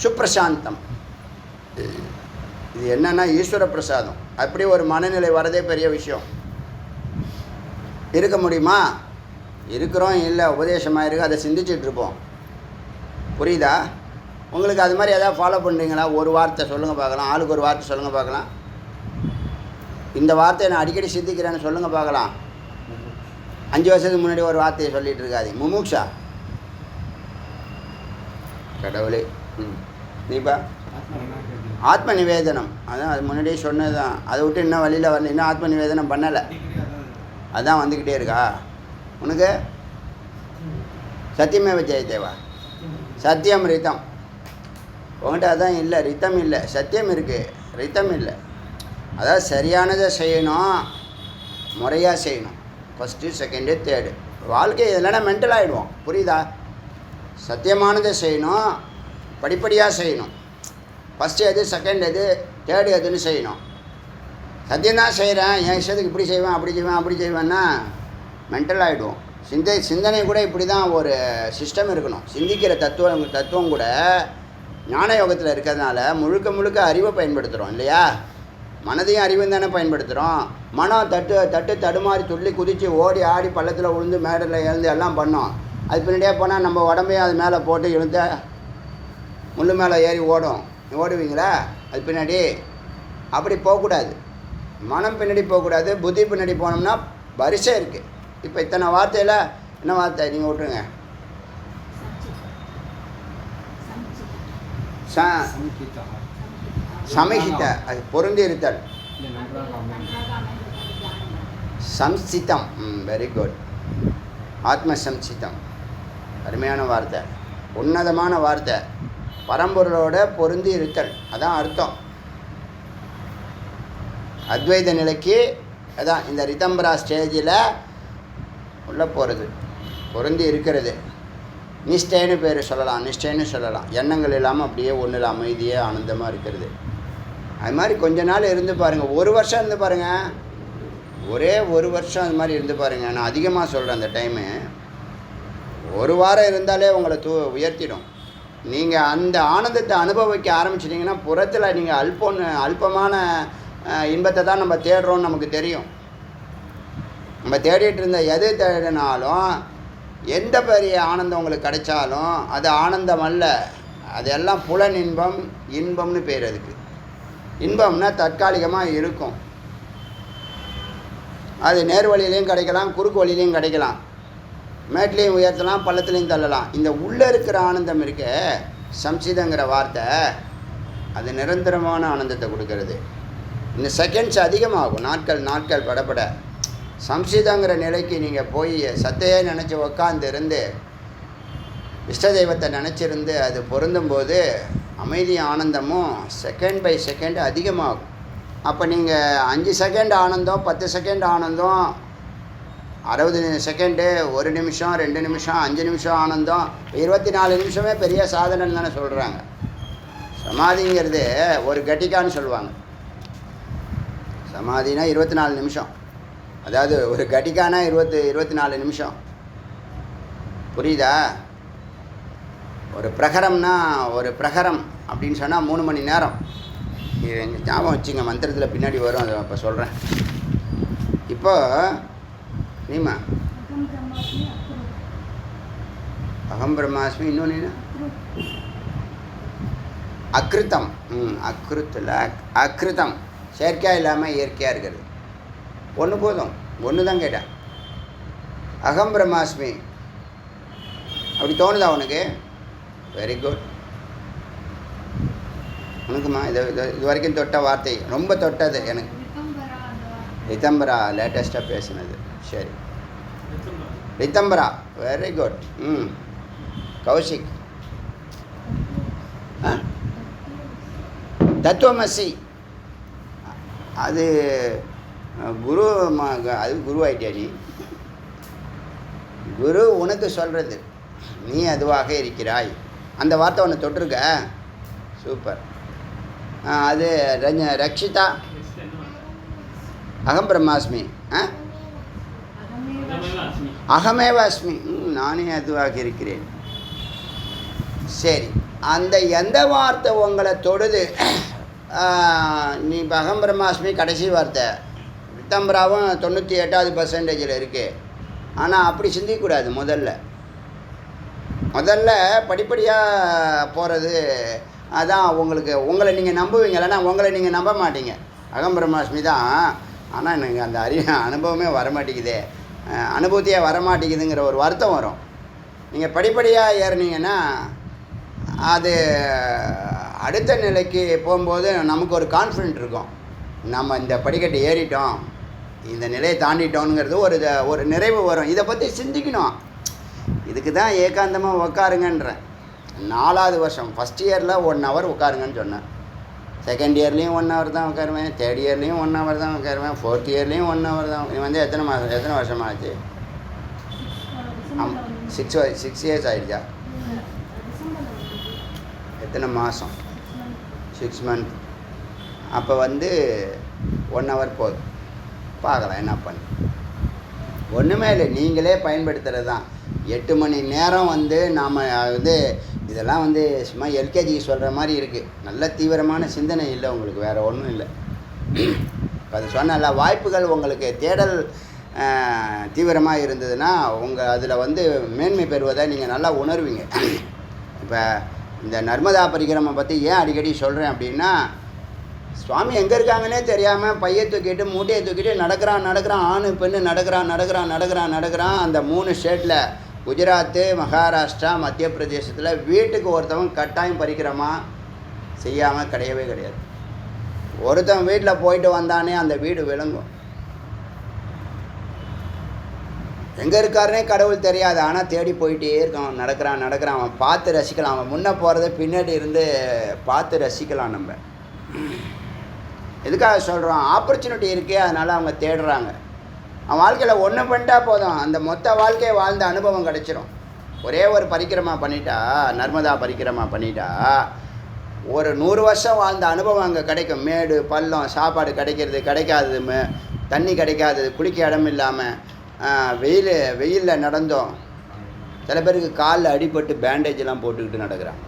சுப்பிரசாந்தம். இது என்னன்னா ஈஸ்வர பிரசாதம். அப்படி ஒரு மனநிலை வரதே பெரிய விஷயம். இருக்க முடியுமா? இருக்கிறோம், இல்லை உபதேசமாக இருக்குது, அதை சிந்திச்சுட்டு இருப்போம். புரியுதா உங்களுக்கு? அது மாதிரி எதாவது ஃபாலோ பண்ணுறீங்களா? ஒரு வார்த்தை சொல்லுங்கள் பார்க்கலாம். ஆளுக்கு ஒரு வார்த்தை சொல்லுங்கள் பார்க்கலாம். இந்த வார்த்தையை நான் அடிக்கடி சிந்திக்கிறேன்னு சொல்லுங்கள் பார்க்கலாம். 5 வருஷத்துக்கு முன்னாடி ஒரு வார்த்தையை சொல்லிகிட்டு இருக்காது. முமுக்ஷா கடவுளே. நீப்பா ஆத்ம நிவேதனம். அதான் அது முன்னாடியே சொன்னது தான். அதை விட்டு இன்னும் வழியில் வரல. இன்னும் ஆத்ம நிவேதனம் பண்ணலை. அதுதான் வந்துக்கிட்டே இருக்கா உனக்கு? சத்தியமேவ ஜெயதேவா. சத்தியம் ரித்தம் உங்கள்கிட்ட அதான் இல்லை. ரித்தம் இல்லை, சத்தியம் இருக்குது, ரித்தம் இல்லை. அதாவது சரியானதை செய்யணும், முறையாக செய்யணும். First, second, third. வாழ்க்கை இல்லைன்னா மென்டல் ஆகிடுவோம். புரியுதா? சத்தியமானதை செய்யணும், படிப்படியாக செய்யணும். ஃபஸ்ட்டு எது, செகண்ட் எது, தேர்டு எதுன்னு செய்யணும். சத்தியம்தான் செய்கிறேன், என் இஷ்டத்துக்கு இப்படி செய்வேன், அப்படி செய்வேன், அப்படி செய்வேன்னா மென்டல் ஆகிடுவோம். சிந்தனை கூட இப்படி தான் ஒரு சிஸ்டம் இருக்கணும். சிந்திக்கிற தத்துவம் கூட ஞான யோகத்தில் இருக்கிறதுனால முழுக்க முழுக்க அறிவை பயன்படுத்துகிறோம் இல்லையா? மனதையும் அறிவும் தானே பயன்படுத்துகிறோம். மனம் தடுமாறி துள்ளி குதித்து ஓடி ஆடி பள்ளத்தில் விழுந்து மேடலில் எழுந்து எல்லாம் பண்ணோம். அது பின்னாடியே போனால் நம்ம உடம்பையும் அது மேலே போட்டு இழுந்த முள்ளு மேலே ஏறி ஓடும். ஓடுவீங்களா? அது பின்னாடி அப்படி போகக்கூடாது. மனம் பின்னாடி போகக்கூடாது, புத்தி பின்னாடி போனோம்னா வரிசை இருக்குது. இப்போ இத்தனை வார்த்தையில் என்ன வார்த்தை நீங்கள் விட்டுருங்க. சமஹித, அது பொருந்தி இருத்தல். சம்சிதம், வெரி குட். ஆத்ம சம்சிதம், அருமையான வார்த்தை, உன்னதமான வார்த்தை. பரம்பொருளோட பொருந்தி இருத்தல், அதான் அர்த்தம். அத்வைத நிலைக்கு அதான் இந்த ரிதம்பரா ஸ்டேஜில் உள்ளே போகிறது, பொருந்தி இருக்கிறது. நிஷ்டைன்னு பேர் சொல்லலாம், நிஷ்டைன்னு சொல்லலாம். எண்ணங்கள் இல்லாமல் அப்படியே ஒன்றும் இல்லை, அமைதியே ஆனந்தமாக இருக்கிறது. அது மாதிரி கொஞ்ச நாள் இருந்து பாருங்கள். 1 வருஷம் இருந்து பாருங்கள், ஒரே 1 வருஷம் அது மாதிரி இருந்து பாருங்கள். நான் அதிகமாக சொல்கிறேன் அந்த டைமு. 1 வாரம் இருந்தாலே உங்களை உயர்த்திடும். நீங்கள் அந்த ஆனந்தத்தை அனுபவிக்க ஆரம்பிச்சிட்டிங்கன்னா புறத்தில் நீங்கள் அல்பமான இன்பத்தை தான் நம்ம தேடுறோன்னு நமக்கு தெரியும். நம்ம தேடிட்டு இருந்த எது தேடினாலும் எந்த பெரிய ஆனந்தம் உங்களுக்கு கிடைச்சாலும் அது ஆனந்தம் அல்ல. அதெல்லாம் புலன் இன்பம், இன்பம்னு பேர் அதுக்கு. இன்பம்னா தற்காலிகமாக இருக்கும். அது நேர் வழியிலையும் கிடைக்கலாம், குறுக்கு வழியிலையும் கிடைக்கலாம், மேட்லேயும் உயர்த்தலாம், பள்ளத்துலேயும் தள்ளலாம். இந்த உள்ளே இருக்கிற ஆனந்தம் இருக்க சம்சிதங்கிற வார்த்தை, அது நிரந்தரமான ஆனந்தத்தை கொடுக்கறது. இந்த செகண்ட்ஸ் அதிகமாகும், நாட்கள் படப்பட. சம்சிதங்கிற நிலைக்கு நீங்கள் போய் சத்தையே நினச்சி உக்காந்து இருந்து இஷ்ட தெய்வத்தை நினச்சிருந்து அது பொருந்தும்போது அமைதி ஆனந்தமும் செகண்ட் பை செகண்ட் அதிகமாகும். அப்போ நீங்கள் 5 செகண்ட் ஆனந்தம், 10 செகண்ட் ஆனந்தம், 60 செகண்டு, 1 நிமிஷம், 2 நிமிஷம், 5 நிமிஷம் ஆனந்தம், 24 நிமிஷமே பெரிய சாதனைன்னு தானே சொல்கிறாங்க. சமாதிங்கிறது ஒரு கட்டிக்கான்னு சொல்லுவாங்க. சமாதினா 24 நிமிஷம், அதாவது ஒரு கட்டிக்கானா 24 நிமிஷம். புரியுதா? ஒரு பிரகரம் அப்படின்னு சொன்னால் 3 மணி நேரம். இது ஞாபகம் வச்சுங்க, மந்திரத்தில் பின்னாடி வரும், அதை இப்போ சொல்கிறேன். இப்போ நீமா அகம் பிரம்மாஸ்மி, இன்னொன்று அக்ருத்தம். அக்ருத்தம் செயற்கையாக இல்லாமல் இயற்கையாக இருக்கிறது. ஒன்று போதும், ஒன்று தான் கேட்டேன். அகம் பிரம்மாஸ்மி அப்படி தோணுதா உனக்கு? Very good. உனக்குமா இது வரைக்கும் தொட்ட வார்த்தை ரொம்ப தொட்டது எனக்கு. ரிதம்பரா லேட்டஸ்ட்டாக பேசினது. சரி, ரிதம்பரா, வெரி குட். கௌஷிக் தத்துவமசி, அது குரு. அது குரு ஆகிட்டியா நீ? குரு உனக்கு சொல்கிறது, நீ அதுவாக இருக்கிறாய். அந்த வார்த்தை ஒன்று தொட்டிருக்க, சூப்பர். அது ரக்ஷிதா, அகம் பிரம்மாஸ்மி, அகமேவ அஸ்மி. நானே அதுவாக இருக்கிறேன். சரி, அந்த எந்த வார்த்தை உங்களை தொடுது? நீ இப்போ அகம் பிரம்மாஸ்மி கடைசி வார்த்தை, ரித்தம்பராவும் 98% இருக்குது. ஆனால் அப்படி சிந்திக்கக்கூடாது. முதல்ல படிப்படியாக போகிறது அதான் உங்களை நீங்கள் நம்புவீங்க. இல்லைன்னா உங்களை நீங்கள் நம்ப மாட்டீங்க. அகம் பிரம்மாஸ்மி தான், ஆனால் எனக்கு அந்த அனுபவமே வரமாட்டேங்குதே, அனுபூதியே வரமாட்டேங்குதுங்கிற ஒரு வருத்தம் வரும். நீங்கள் படிப்படியாக ஏறினீங்கன்னா அது அடுத்த நிலைக்கு போகும்போது நமக்கு ஒரு கான்ஃபிடென்ட் இருக்கும். நம்ம இந்த படிக்கட்டு ஏறிட்டோம், இந்த நிலையை தாண்டிட்டோங்கிறது ஒரு நிறைவு வரும். இதை பற்றி சிந்திக்கணும். இதுக்கு தான் ஏகாந்தமாக உட்காருங்கன்றேன். 4வது வருஷம் ஃபஸ்ட் இயரில் 1 hour உட்காருங்கன்னு சொன்னேன். செகண்ட் இயர்லேயும் 1 hour தான் உட்காருவேன், தேர்ட் இயர்லேயும் 1 hour தான் உட்காருவேன், ஃபோர்த் இயர்லேயும் 1 hour தான். இது வந்து எத்தனை வருஷமாச்சு? 6 years ஆகிடுச்சா? எத்தனை மாதம்? 6 months. அப்போ வந்து 1 hour போதும். பார்க்கலாம் என்ன பண்ணு. ஒன்றுமே இல்லை, நீங்களே பயன்படுத்துகிறது தான். 8 மணி நேரம் வந்து நாம் வந்து இதெல்லாம் வந்து சும்மா எல்கேஜி சொல்கிற மாதிரி இருக்குது. நல்ல தீவிரமான சிந்தனை இல்லை உங்களுக்கு, வேறு ஒன்றும் இல்லை. அது சொன்ன வாய்ப்புகள் உங்களுக்கு தேடல் தீவிரமாக இருந்ததுன்னா அதில் வந்து மேன்மை பெறுவதை நீங்கள் நல்லா உணர்வீங்க. இப்போ இந்த நர்மதா பரிக்கிரமம் பற்றி ஏன் அடிக்கடி சொல்கிறேன் அப்படின்னா, சுவாமி எங்கே இருக்காங்கன்னே தெரியாமல் பையை தூக்கிட்டு மூட்டையை தூக்கிட்டு நடக்கிறான், ஆணு பெண்ணு நடக்கிறான். அந்த 3 ஸ்டேட்டில் குஜராத்து, மகாராஷ்டிரா, மத்திய பிரதேசத்தில் வீட்டுக்கு ஒருத்தவன் கட்டாயம் பறிக்கிறமா செய்யாமல் கிடையவே கிடையாது. ஒருத்தன் வீட்டில் போயிட்டு வந்தானே அந்த வீடு விளங்கும். எங்கே இருக்காருனே கடவுள் தெரியாது, ஆனால் தேடி போயிட்டே இருக்கான். நடக்கிறான். அவன் பார்த்து ரசிக்கலாம். அவன் முன்னே போகிறத பின்னாடி இருந்து பார்த்து ரசிக்கலாம். நம்ம எதுக்காக சொல்கிறோம்? ஆப்பர்ச்சுனிட்டி இருக்கே, அதனால் அவங்க தேடுறாங்க. அவன் வாழ்க்கையில் ஒன்று பண்ணிட்டா போதும், அந்த மொத்த வாழ்க்கையை வாழ்ந்த அனுபவம் கிடச்சிரும். ஒரே ஒரு பரிக்கிரமா பண்ணிட்டா, நர்மதா பரிக்கிரமா பண்ணிட்டா, ஒரு 100 வருஷம் வாழ்ந்த அனுபவம் அங்கே கிடைக்கும். மேடு பள்ளம், சாப்பாடு கிடைக்காதது, தண்ணி கிடைக்காதது, குளிக்க இடம் இல்லாமல், வெயிலில் நடந்தோம். சில பேருக்கு காலில் அடிபட்டு பேண்டேஜெலாம் போட்டுக்கிட்டு நடக்கிறாங்க.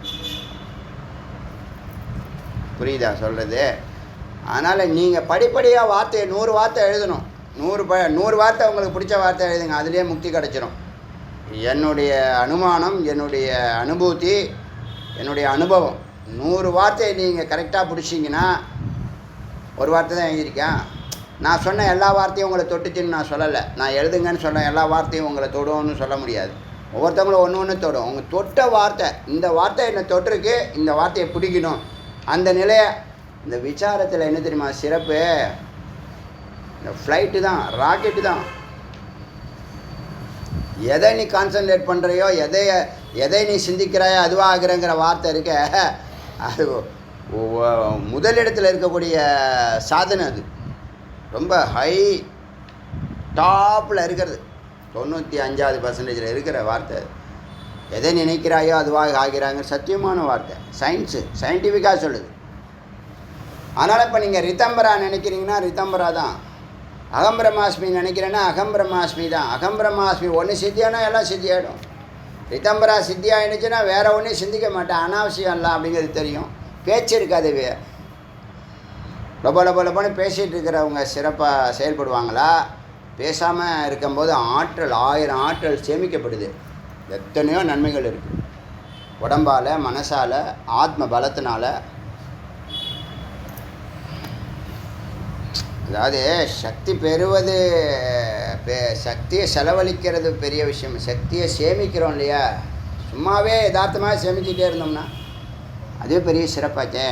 புரியுதா சொல்கிறது? அதனால் நீங்கள் படிப்படியாக 100 வார்த்தை எழுதணும். 100 வார்த்தை உங்களுக்கு பிடிச்ச வார்த்தை எழுதுங்க, அதுலேயே முக்தி கிடச்சிரும். என்னுடைய அனுமானம், என்னுடைய அனுபூதி, என்னுடைய அனுபவம், 100 வார்த்தையை நீங்கள் கரெக்டாக பிடிச்சிங்கன்னா, ஒரு வார்த்தை தான் எழுதியிருக்கேன். நான் சொன்ன எல்லா வார்த்தையும் உங்களை தொட்டுச்சுன்னு நான் சொல்லலை. நான் எழுதுங்கன்னு சொன்ன எல்லா வார்த்தையும் உங்களை தொடுவோன்னு சொல்ல முடியாது. ஒவ்வொருத்தவங்களும் ஒன்று தொடும். அவங்க தொட்ட வார்த்தை, இந்த வார்த்தை என்னை தொட்டிருக்கு, இந்த வார்த்தையை பிடிக்கணும், அந்த நிலையை. இந்த விசாரத்தில் என்ன தெரியுமா சிறப்பு? இந்த ஃப்ளைட்டு தான், ராக்கெட்டு தான். எதை நீ கான்சன்ட்ரேட் பண்ணுறையோ, எதை நீ சிந்திக்கிறாயோ அதுவாக ஆகிறங்கிற வார்த்தை இருக்க, அது முதலிடத்தில் இருக்கக்கூடிய சாதனை. அது ரொம்ப ஹை டாப்பில் இருக்கிறது, 95% இருக்கிற வார்த்தை. எதை நினைக்கிறாயோ அதுவாக ஆகிறாங்க, சத்தியமான வார்த்தை. சயின்டிஃபிக்காக சொல்லுது. அதனால் இப்போ நீங்கள் ரித்தம்பரா நினைக்கிறீங்கன்னா ரித்தம்பரா தான். அகம் பிரம்மாஸ்மி நினைக்கிறேன்னா அகம் பிரம்மாஸ்மி தான். அகம் பிரம்மாஸ்மி ஒன்று சித்தியானா எல்லாம் சித்தியாயிடும். ரித்தம்பரா சித்தி ஆகிடுச்சுன்னா வேறு ஒன்றும் சிந்திக்க மாட்டேன், அனாவசியம் இல்லை அப்படிங்கிறது தெரியும். பேச்சு இருக்காது. லொபன்னு பேசிகிட்டு இருக்கிறவங்க சிறப்பாக செயல்படுவாங்களா? பேசாமல் இருக்கும்போது 1000 ஆற்றல் சேமிக்கப்படுது. எத்தனையோ நன்மைகள் இருக்குது. உடம்பால், மனசால், ஆத்ம பலத்தினால். அதாவது சக்தி பெறுவது, சக்தியை செலவழிக்கிறது பெரிய விஷயம். சக்தியை சேமிக்கிறோம் இல்லையா? சும்மாவே யதார்த்தமாக சேமிச்சுட்டே இருந்தோம்னா அதே பெரிய சிறப்பாச்சே.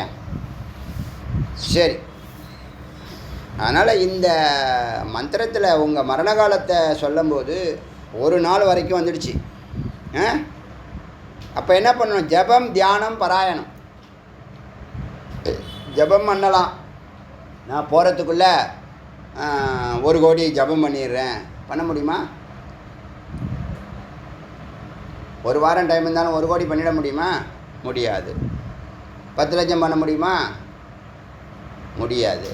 சரி, அதனால் இந்த மந்திரத்தில் உங்கள் மரண காலத்தை சொல்லும்போது 1 நாள் வரைக்கும் வந்துடுச்சு. அப்போ என்ன பண்ணணும்? ஜபம், தியானம், பாராயணம். ஜபம் பண்ணலாம். நான் போகிறதுக்குள்ளே 1 கோடி ஜபம் பண்ணிடுறேன், பண்ண முடியுமா? 1 வாரம் டைம் இருந்தாலும் 1 கோடி பண்ணிட முடியுமா? முடியாது. 10 லட்சம் பண்ண முடியுமா? முடியாது.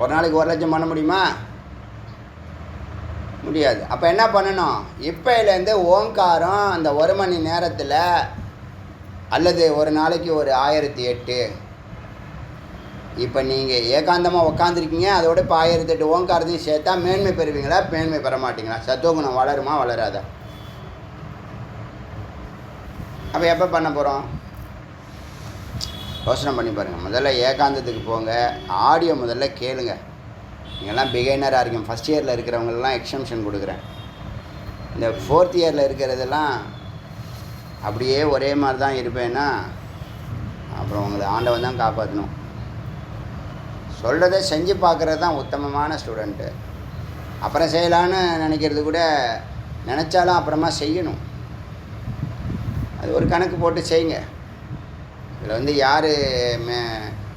ஒரு நாளைக்கு 1 லட்சம் பண்ண முடியுமா? முடியாது. அப்போ என்ன பண்ணணும்? இப்போலேருந்து ஓங்காரம் அந்த 1 மணி நேரத்தில் அல்லது ஒரு நாளைக்கு ஒரு 1008. இப்போ நீங்கள் ஏகாந்தமாக உக்காந்துருக்கீங்க, அதோட இப்போ 1008 ஓங்காரத்தையும் சேர்த்தா மேன்மை பெறுவீங்களா, மேன்மை பெற மாட்டீங்களா? சத்துவகுணம் வளருமா வளராதா? அப்போ எப்போ பண்ண போகிறோம்? யோசனை பண்ணி பாருங்கள். முதல்ல ஏகாந்தத்துக்கு போங்க, ஆடியோ முதல்ல கேளுங்க. நீங்கள்லாம் பிகைனராக இருக்கீங்க, ஃபஸ்ட் இயரில் இருக்கிறவங்களெலாம் எக்ஸம்ஷன் கொடுக்குறேன். இந்த 4th இயரில் இருக்கிறதெல்லாம் அப்படியே ஒரே மாதிரி தான் இருப்பேன்னா அப்புறம் உங்களை ஆண்டவன் தான் காப்பாற்றணும். சொல்கிறத செஞ்சு பார்க்குறது தான் உத்தமமான ஸ்டூடெண்ட்டு. அப்புறம் செய்யலான்னு நினைக்கிறது கூட நினச்சாலும் அப்புறமா செய்யணும். அது ஒரு கணக்கு போட்டு செய்யுங்க. இதில் யார்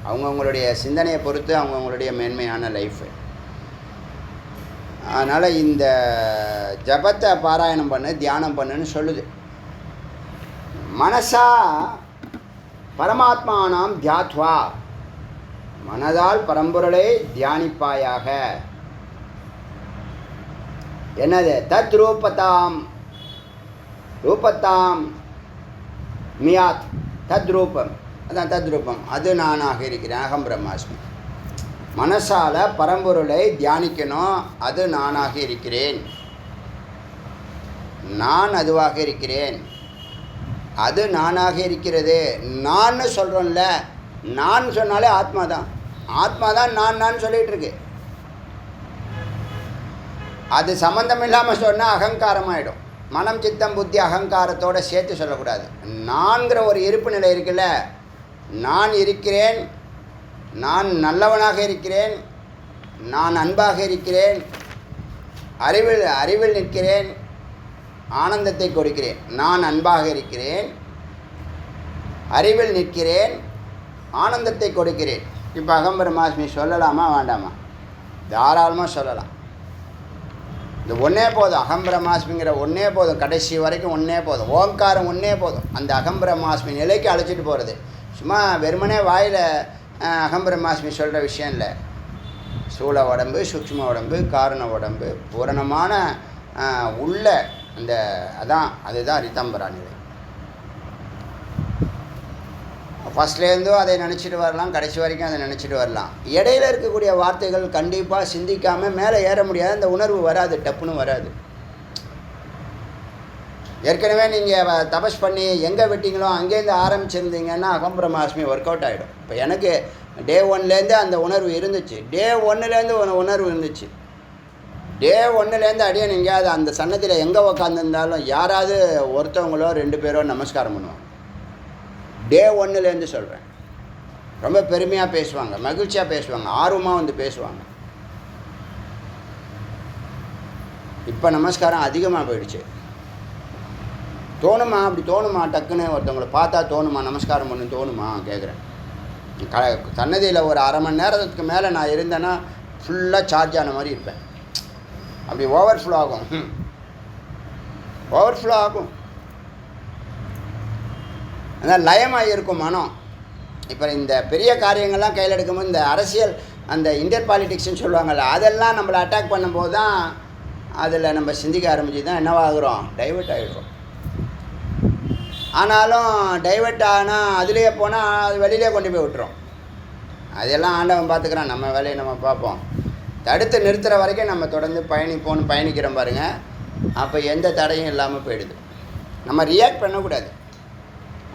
அவங்கவுங்களுடைய சிந்தனையை பொறுத்து அவங்கவுங்களுடைய மேன்மையான லைஃபு. அதனால் இந்த ஜபத்தை பாராயணம் பண்ணு, தியானம் பண்ணுன்னு சொல்லுது. மனசா பரமாத்மானாம் தியாத்வா, மனதால் பரம்பொருளை தியானிப்பாயாக. என்னது? தத் ரூபதாம் ரூபத்தாம் மியாத், தத் ரூபம், அதான் தத் ரூபம், அது நானாக இருக்கிறேன், அகம் பிரம்மாஸ்மி. மனசால பரம்பொருளை தியானிக்கணும், அது நானாக இருக்கிறேன், நான் அதுவாக இருக்கிறேன், அது நானாக இருக்கிறது. நான் சொல்கிறோம்ல, நான் சொன்னாலே ஆத்மா தான், ஆத்மா தான் நான் சொல்லிகிட்டு இருக்கு. அது சம்மந்தம் இல்லாமல் சொன்னால் அகங்காரமாயிடும். மனம் சித்தம் புத்தி அகங்காரத்தோடு சேர்த்து சொல்லக்கூடாது. நான்கிற ஒரு இருப்பு நிலை இருக்குல்ல, நான் இருக்கிறேன், நான் நல்லவனாக இருக்கிறேன், நான் அன்பாக இருக்கிறேன், அறிவில் நிற்கிறேன், ஆனந்தத்தை கொடுக்கிறேன். நான் அன்பாக இருக்கிறேன், அறிவில் நிற்கிறேன், ஆனந்தத்தை கொடுக்கிறேன். இப்போ அகம் பிரம்மாஸ்மி சொல்லலாமா வேண்டாமா? தாராளமாக சொல்லலாம். இந்த ஒன்றே போதும், அகம் பிரம்மாஸ்மிங்கிற ஒன்றே போதும், கடைசி வரைக்கும் ஒன்றே போதும், ஓங்காரம் ஒன்றே போதும் அந்த அகம் பிரம்மாஸ்மி நிலைக்கு அழைச்சிட்டு போகிறது. சும்மா வெறுமனே வாயில் அகம் பிரம்மாஸ்மி சொல்கிற விஷயம் இல்லை. சூழ உடம்பு, சூக்ஷ்ம உடம்பு, காரண உடம்பு, பூரணமான உள்ள அந்த அதுதான் ரிதம்பரா நிலை. ஃபஸ்ட்லேருந்தும் அதை நினச்சிட்டு வரலாம், கடைசி வரைக்கும் அதை நினச்சிட்டு வரலாம். இடையில இருக்கக்கூடிய வார்த்தைகள் கண்டிப்பாக சிந்திக்காமல் மேலே ஏற முடியாது. அந்த உணர்வு வராது, டப்புன்னு வராது. ஏற்கனவே நீங்கள் தபஸ் பண்ணி எங்கே விட்டீங்களோ அங்கேருந்து ஆரம்பிச்சிருந்தீங்கன்னா அகம் பிரம்மாஸ்மி ஒர்க் அவுட் ஆகிடும். இப்போ எனக்கு டே 1லேருந்து அந்த உணர்வு இருந்துச்சு, டே 1லேருந்து உணர்வு இருந்துச்சு. டே 1லேருந்து அடியே எங்கேயாவது அந்த சன்னதியில் எங்கே உக்காந்துருந்தாலும் யாராவது ஒருத்தவங்களோ 2 பேரோ நமஸ்காரம் பண்ணுவாங்க. டே 1லேருந்து சொல்கிறேன். ரொம்ப பெருமையாக பேசுவாங்க, மகிழ்ச்சியாக பேசுவாங்க, ஆர்வமாக வந்து பேசுவாங்க. இப்போ நமஸ்காரம் அதிகமாக போயிடுச்சு. தோணுமா? அப்படி தோணுமா? டக்குன்னு ஒருத்தவங்களை பார்த்தா தோணுமா? நமஸ்காரம் பண்ணு தோணுமா? கேட்குறேன். சன்னதியில் ஒரு அரை மணி நேரத்துக்கு மேலே நான் இருந்தேன்னா ஃபுல்லாக சார்ஜ் ஆன மாதிரி இருப்பேன். அப்படி ஓவர்ஃப்ளோ ஆகும், ஓவர்ஃப்ளோ ஆகும். அதான் லயமாக இருக்கும் மனம். இப்போ இந்த பெரிய காரியங்கள்லாம் கையில் எடுக்கும்போது இந்த அரசியல் அந்த இந்தியன் பாலிடிக்ஸ்ன்னு சொல்லுவாங்கள்ல, அதெல்லாம் நம்மளை அட்டாக் பண்ணும்போது தான் அதில் நம்ம சிந்திக்க ஆரம்பிச்சு தான் என்னவாகிறோம், டைவெர்ட் ஆகிடுறோம். ஆனாலும் டைவெர்ட் ஆனால் அதுலேயே போனால் அது வெளியிலே கொண்டு போய் விட்டுரும். அதெல்லாம் ஆண்டவன் பார்த்துக்கிறான், நம்ம வேலையை நம்ம பார்ப்போம். தடுத்து நிறுத்துகிற வரைக்கும் நம்ம தொடர்ந்து பயணிக்கிறோம் பாருங்கள். அப்போ எந்த தடையும் இல்லாமல் போயிடுது. நம்ம ரியாக்ட் பண்ணக்கூடாது.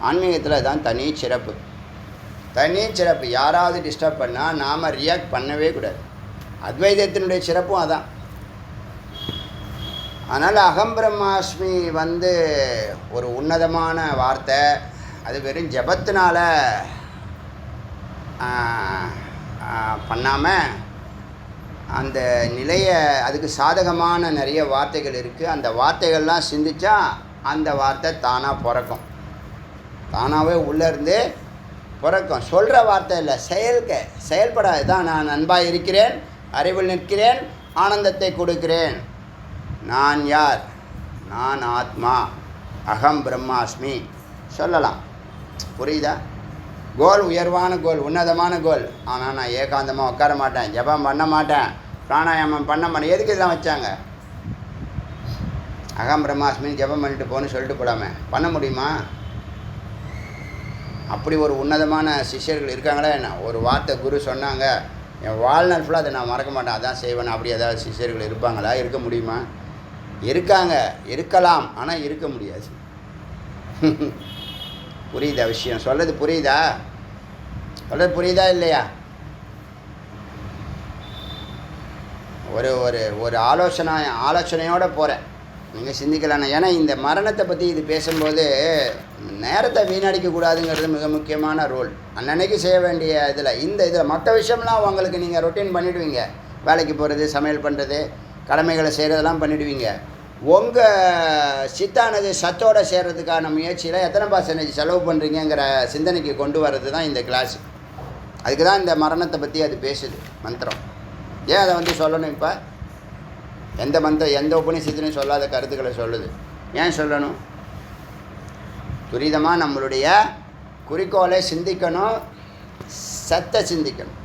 ஆன்மீகத்தில் தான் தனி சிறப்பு, தனி சிறப்பு. யாராவது டிஸ்டர்ப் பண்ணால் நாம் ரியாக்ட் பண்ணவே கூடாது. அத்வைதத்தினுடைய சிறப்பும் அதான். அதனால் அகம் பிரம்மாஸ்மி ஒரு உன்னதமான வார்த்தை. அது வெறும் ஜபத்தினால பண்ணாமல் அந்த நிலையை, அதுக்கு சாதகமான நிறைய வார்த்தைகள் இருக்குது. அந்த வார்த்தைகள்லாம் சிந்திச்சா அந்த வார்த்தை தானாக பிறக்கும், தானாகவே உள்ளேருந்தே பிறக்கும். சொல்கிற வார்த்தை இல்லை, செயல்படாது தான். நான் அன்பாக இருக்கிறேன், அறிவில் நிற்கிறேன், ஆனந்தத்தை கொடுக்கிறேன். நான் யார்? நான் ஆத்மா, அகம் பிரம்மாஸ்மி சொல்லலாம். புரியுதா? கோல் உயர்வான கோல், உன்னதமான கோல். ஆனால் நான் ஏகாந்தமாக உட்கார மாட்டேன், ஜபம் பண்ண மாட்டேன், பிராணாயாமம் பண்ண மாட்டேன். எதுக்கு இதெல்லாம் வச்சாங்க? அகம் பிரம்மாஸ்மின்னு ஜெபம் பண்ணிட்டு போன்னு சொல்லிட்டு போடாமல் பண்ண முடியுமா? அப்படி ஒரு உன்னதமான சிஷ்யர்கள் இருக்காங்களா என்ன? ஒரு வார்த்தை குரு சொன்னாங்க, என் வாழ்நாள் ஃபுல்லாக அதை நான் மறக்க மாட்டேன், அதான் செய்வேன். அப்படி ஏதாவது சிஷ்யர்கள் இருப்பாங்களா? இருக்க முடியுமா? இருக்காங்க, இருக்கலாம், ஆனால் இருக்க முடியாது. புரியுதா விஷயம்? சொல்கிறது புரியுதா? சொல்கிறது புரியுதா இல்லையா? ஒரு ஒரு ஒரு ஆலோசனையோடு போகிறேன், நீங்கள் சிந்திக்கலாம். ஏன்னா இந்த மரணத்தை பற்றி இது பேசும்போது நேரத்தை வீணடிக்கக்கூடாதுங்கிறது மிக முக்கியமான ரோல். அன்னன்னைக்கு செய்ய வேண்டிய இதில் மற்ற விஷயம்லாம் உங்களுக்கு நீங்கள் ரொட்டீன் பண்ணிவிடுவீங்க. வேலைக்கு போகிறது, சமையல் பண்ணுறது, கடமைகளை செய்கிறதெல்லாம் பண்ணிவிடுவீங்க. உங்கள் சித்தானது சத்தோடு சேர்கிறதுக்கான முயற்சியில் எத்தனை % செலவு பண்ணுறீங்கிற சிந்தனைக்கு கொண்டு வர்றது தான் இந்த கிளாஸ். அதுக்கு தான் இந்த மரணத்தை பற்றி அது பேசுது மந்திரம். ஏன் அதை சொல்லணும்? இப்போ எந்த உபநிஷத்துலையும் சொல்லாத கருத்துக்களை சொல்லுது. ஏன் சொல்லணும்? துரிதமாக நம்மளுடைய குறிக்கோளை சிந்திக்கணும், சத்தை சிந்திக்கணும்.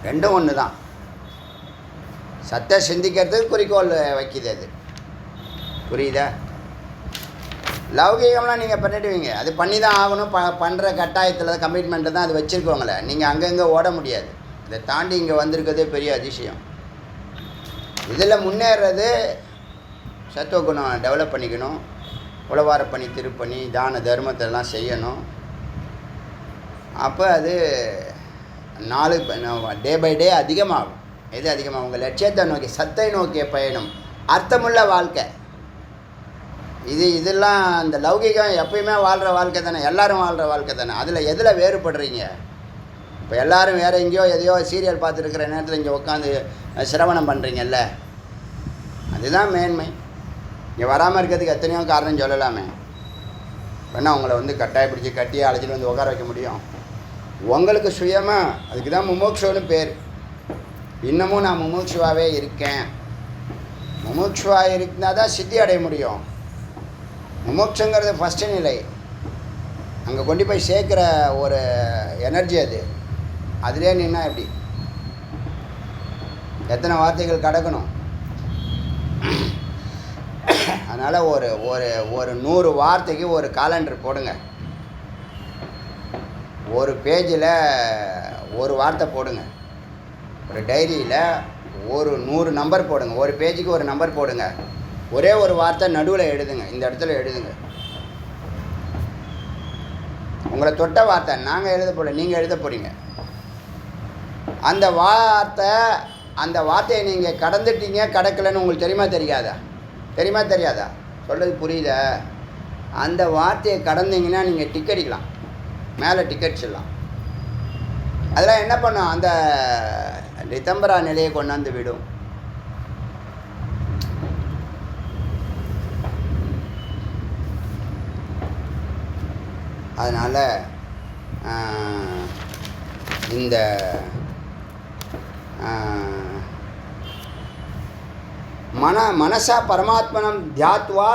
ரெண்டும் ஒன்று தான். சத்தை சிந்திக்கிறதுக்கு குறிக்கோள் வைக்கிது அது. புரியுதா? லௌகிகம்லாம் நீங்கள் பண்ணிடுவீங்க, அது பண்ணி தான் ஆகணும். பண்ணுற கட்டாயத்தில் கமிட்மெண்ட்டு தான் அது வச்சுருக்கோங்களே. நீங்கள் அங்கங்கே ஓட முடியாது. இதை தாண்டி இங்கே வந்திருக்கிறதே பெரிய அதிசயம். இதில் முன்னேறது சத்துவகுணம் டெவலப் பண்ணிக்கணும். உழவார பணி, திருப்பணி, தான தர்மத்தெல்லாம் செய்யணும். அப்போ அது டே பை டே அதிகமாகும். எது அதிகமாக? உங்கள் லட்சியத்தை நோக்கி, சத்தை நோக்கிய பயணம், அர்த்தமுள்ள வாழ்க்கை. இதெல்லாம் இந்த லௌகிகம் எப்பயுமே வாழ்கிற வாழ்க்கை தானே, எல்லோரும் வாழ்கிற வாழ்க்கை தானே. எதில் வேறுபடுறீங்க? இப்போ எல்லோரும் வேறு எங்கேயோ எதையோ சீரியல் பார்த்துருக்கிற நேரத்தில் இங்கே உட்காந்து சிரவணம் பண்ணுறீங்கல்ல, அதுதான் மேன்மை. இங்கே வராமல் இருக்கிறதுக்கு எத்தனையோ காரணம் சொல்லலாமே. வேணா உங்களை கட்டாயப்பிடிச்சி கட்டியே அழைச்சிட்டு வந்து உட்கார வைக்க முடியும்? உங்களுக்கு சுயமாக, அதுக்கு தான் முமுட்சுன்னு பேர். இன்னமும் நான் முமுட்சுவாகவே இருக்கேன். முமுட்சுவாக இருந்தால் தான் சித்தி அடைய முடியும். முமுட்சுங்கிறது ஃபஸ்ட்டு நிலை. அங்கே கொண்டு போய் சேர்க்குற ஒரு எனர்ஜி அது. அதிலே நின்னா எப்படி? எத்தனை வார்த்தைகள் கடக்கணும்? அதனால் ஒரு ஒரு ஒரு 100 வார்த்தைக்கு ஒரு காலண்டர் போடுங்க. ஒரு பேஜில் ஒரு வார்த்தை போடுங்க. ஒரு டைரியில் ஒரு 100 நம்பர் போடுங்க. ஒரு பேஜுக்கு ஒரு நம்பர் போடுங்க. ஒரே ஒரு வார்த்தை நடுவில் எழுதுங்க. இந்த இடத்துல எழுதுங்க. உங்களை தொட்ட வார்த்தை நாங்கள் எழுத போல, நீங்கள் எழுத போகிறீங்க. அந்த வார்த்தையை நீங்கள் கடந்துட்டீங்க, கடக்கலைன்னு உங்களுக்கு தெரியுமா தெரியாதா? சொல்கிறது புரியுதா? அந்த வார்த்தையை கடந்தீங்கன்னா நீங்கள் டிக் அடிக்கலாம், மேலே டிக்கெட் சொல்லலாம். அதெல்லாம் என்ன பண்ணும்? அந்த ரிதம்பரா நிலையை கொண்டாந்து விடும். அதனால் இந்த மனசா பரமாத்மனம் தியாத்வா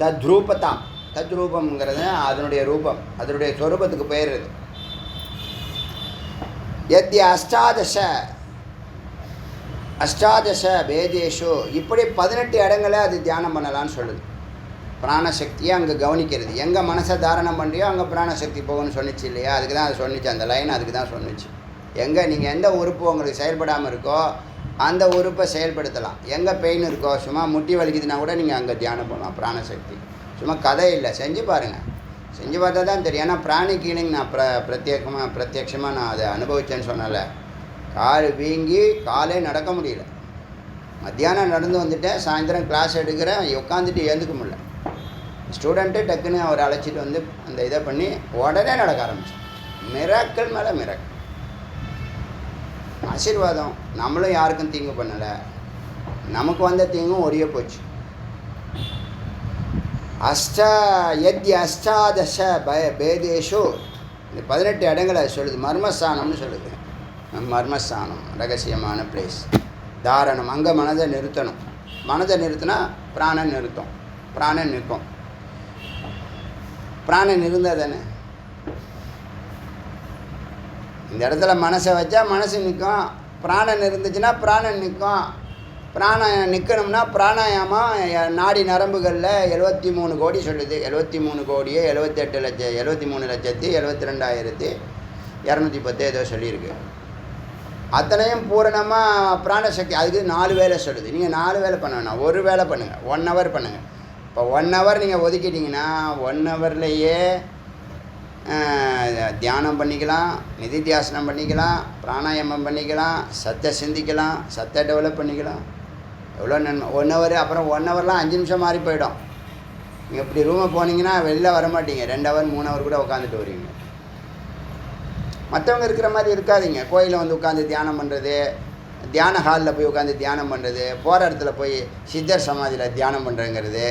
தத்ரூபதாம். தத்ரூபம்ங்கிறது அதனுடைய ரூபம், அதனுடைய ஸ்வரூபத்துக்கு பெயர் இது. யத்ய அஷ்டாதச பேதேஷு, இப்படி 18 இடங்களை அது தியானம் பண்ணலான்னு சொல்லுது. பிராணசக்தியை அங்கே கவனிக்கிறது. எங்கே மனசை தாரணம் பண்ணுறியோ அங்கே பிராணசக்தி போகணும்னு சொன்னிச்சு இல்லையா? அதுக்கு தான் அது சொன்னிச்சு. அந்த லைன் அதுக்கு தான் சொன்னிச்சு. நீங்கள் எந்த உறுப்பு உங்களுக்கு செயல்படாமல் இருக்கோ அந்த உறுப்பை செயல்படுத்தலாம். எங்கே பெயின் இருக்கோ, சும்மா முட்டி வலிக்குதுன்னா கூட நீங்கள் அங்கே தியானம் பண்ணலாம். பிராணசக்தி சும்மா கதை இல்லை, செஞ்சு பாருங்கள். செஞ்சு பார்த்தா தான் தெரியும். ஏன்னா பிராணிக் ஹீலிங் நான் பிரத்யட்சமாக நான் அதை அனுபவித்தேன்னு சொன்னல. கால் வீங்கி காலே நடக்க முடியல. மத்தியானம் நடந்து வந்துட்டேன், சாயந்தரம் கிளாஸ் எடுக்கிறேன், உட்காந்துட்டு எழுந்துக்க முடியல. ஸ்டூடெண்ட்டு டக்குன்னு அவர் அழைச்சிட்டு வந்து அந்த இதை பண்ணி உடனே நடக்க ஆரம்பித்தேன். மிராக்கள் மேலே மிராக்கள், ஆசீர்வாதம். நம்மளும் யாருக்கும் தீங்கு பண்ணலை, நமக்கு வந்த தீங்கும் ஒரே போச்சு. அஷ்டாதச பேதேஷு, இந்த 18 இடங்களை சொல்லுது. மர்மஸ்தானம்னு சொல்லுது. மர்மஸ்தானம் ரகசியமான பிளேஸ். தாரணம், அங்கே மனதை நிறுத்தணும். மனதை நிறுத்தினா பிராணன் நிறுத்தும், பிராணன் நிற்கும். பிராணன் இருந்தால் தானே. இந்த இடத்துல மனசை வச்சா மனசு நிற்கும், பிராணன் இருந்துச்சுன்னா பிராணன் நிற்கும். பிராணாயம் நிற்கணும்னா பிராணாயாமம் நாடி நரம்புகளில் 73 கோடி சொல்லுது. 73 கோடியே 73,72,202,210 ஏதோ சொல்லியிருக்கு. அத்தனையும் பூரணமாக பிராணசக்தி. அதுக்கு 4 வேலை சொல்லுது. நீங்கள் 4 வேலை பண்ண வேணாம், ஒரு வேலை பண்ணுங்கள், 1 ஹவர் பண்ணுங்கள். இப்போ 1 ஹவர் நீங்கள் ஒதுக்கிட்டிங்கன்னா 1 ஹவர்லேயே தியானம் பண்ணிக்கலாம், நிதித்தியாசனம் பண்ணிக்கலாம், பிராணாயாமம் பண்ணிக்கலாம், சத்தை சிந்திக்கலாம், சத்தை டெவலப் பண்ணிக்கலாம். எவ்வளோ நன்மை. 1 ஹவர், அப்புறம் 1 ஹவர்லாம் 5 நிமிஷம் மாறி போயிடும். நீங்கள் இப்படி ரூமை போனீங்கன்னா வெளில வர மாட்டீங்க. 2 ஹவர் 3 ஹவர் கூட உட்காந்துட்டு வருவீங்க. மற்றவங்க இருக்கிற மாதிரி இருக்காதீங்க. கோயிலில் வந்து உட்காந்து தியானம் பண்ணுறது, தியான ஹாலில் போய் உட்காந்து தியானம் பண்ணுறது, போகிற இடத்துல போய் சித்தர் சமாதியில் தியானம் பண்ணுறங்கிறது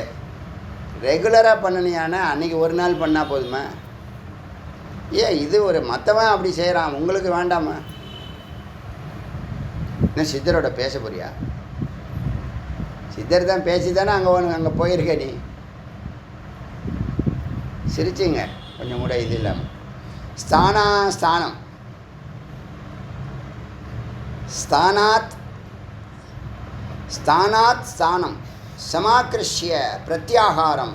ரெகுலராக பண்ணினியானா அன்றைக்கி ஒரு நாள் பண்ணால் போதுமா? ஏன் இது ஒரு மற்றவன் அப்படி செய்கிறான், உங்களுக்கு வேண்டாமா? என்ன சித்தரோட பேச போறியா? சித்தர் தான் பேசி தானே அங்கே போயிருக்க. நீ சிரிச்சிங்க கொஞ்சம் கூட இது இல்லாமல். ஸ்தானம் ஸ்தானாத் ஸ்தானம் சமாக்கிருஷ்ய பிரத்யாகாரம்.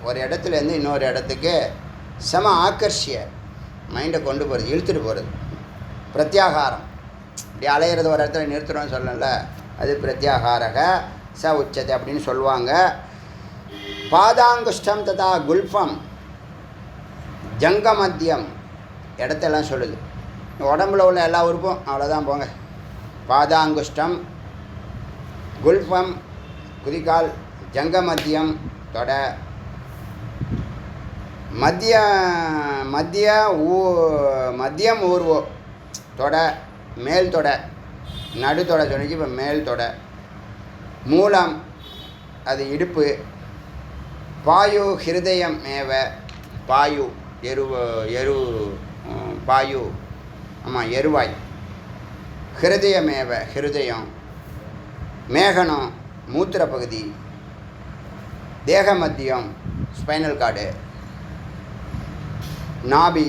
ஒரு இடத்துலேருந்து இன்னொரு இடத்துக்கு ஆக்கர்ஷிய மைண்டை கொண்டு போகிறது, இழுத்துட்டு போகிறது. பிரத்யாகாரம் இப்படி அலையிறது, ஒரு இடத்துல நிறுத்துகிறோன்னு சொல்லல, அது பிரத்யாகாரக உச்சத்தை அப்படின்னு சொல்லுவாங்க. பாதாங்குஷ்டம் ததா குல்ஃபம் ஜங்கமத்தியம் இடத்தெல்லாம் சொல்லுது. உடம்புல உள்ள எல்லா உறுப்பும் அவ்வளோதான் போங்க. பாதாங்குஷ்டம், குல்ஃபம் குதிகால், ஜங்கமத்தியம் தொட, மத்தியம் ஊர்வோ தொட, மேல் தொட, நடுத்தொடை சொல்லிச்சு. இப்போ மேல் தொட, மூலம் அது இடுப்பு, பாயு ஹிருதயம் மேவ, பாயு பாயு ஆமாம் எருவாய், ஹிருதயமேவ ஹிருதயம், மேகனம் மூத்திர பகுதி, தேக மத்தியம் ஸ்பைனல் கார்டு, நாபி,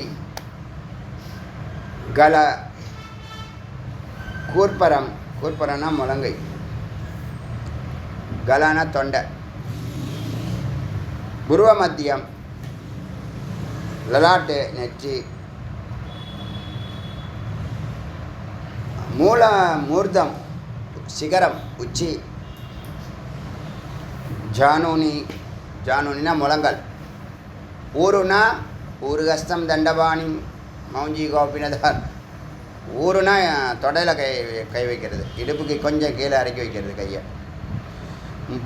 கல, கூர்ப்பரம்னா முழங்கை, கலானா தொண்டை, புருவ மத்தியம் லலாட்டு நெற்றி, மூர்த்தம் சிகரம் உச்சி, ஜானுனினா முழங்கால், ஊருனா ஊருகஸ்தம் தண்டபாணி மௌஞ்சி கோபினதார். ஊருனா தொடையில் கை வைக்கிறது, இடுப்புக்கு கொஞ்சம் கீழே இறக்கி வைக்கிறது கையை.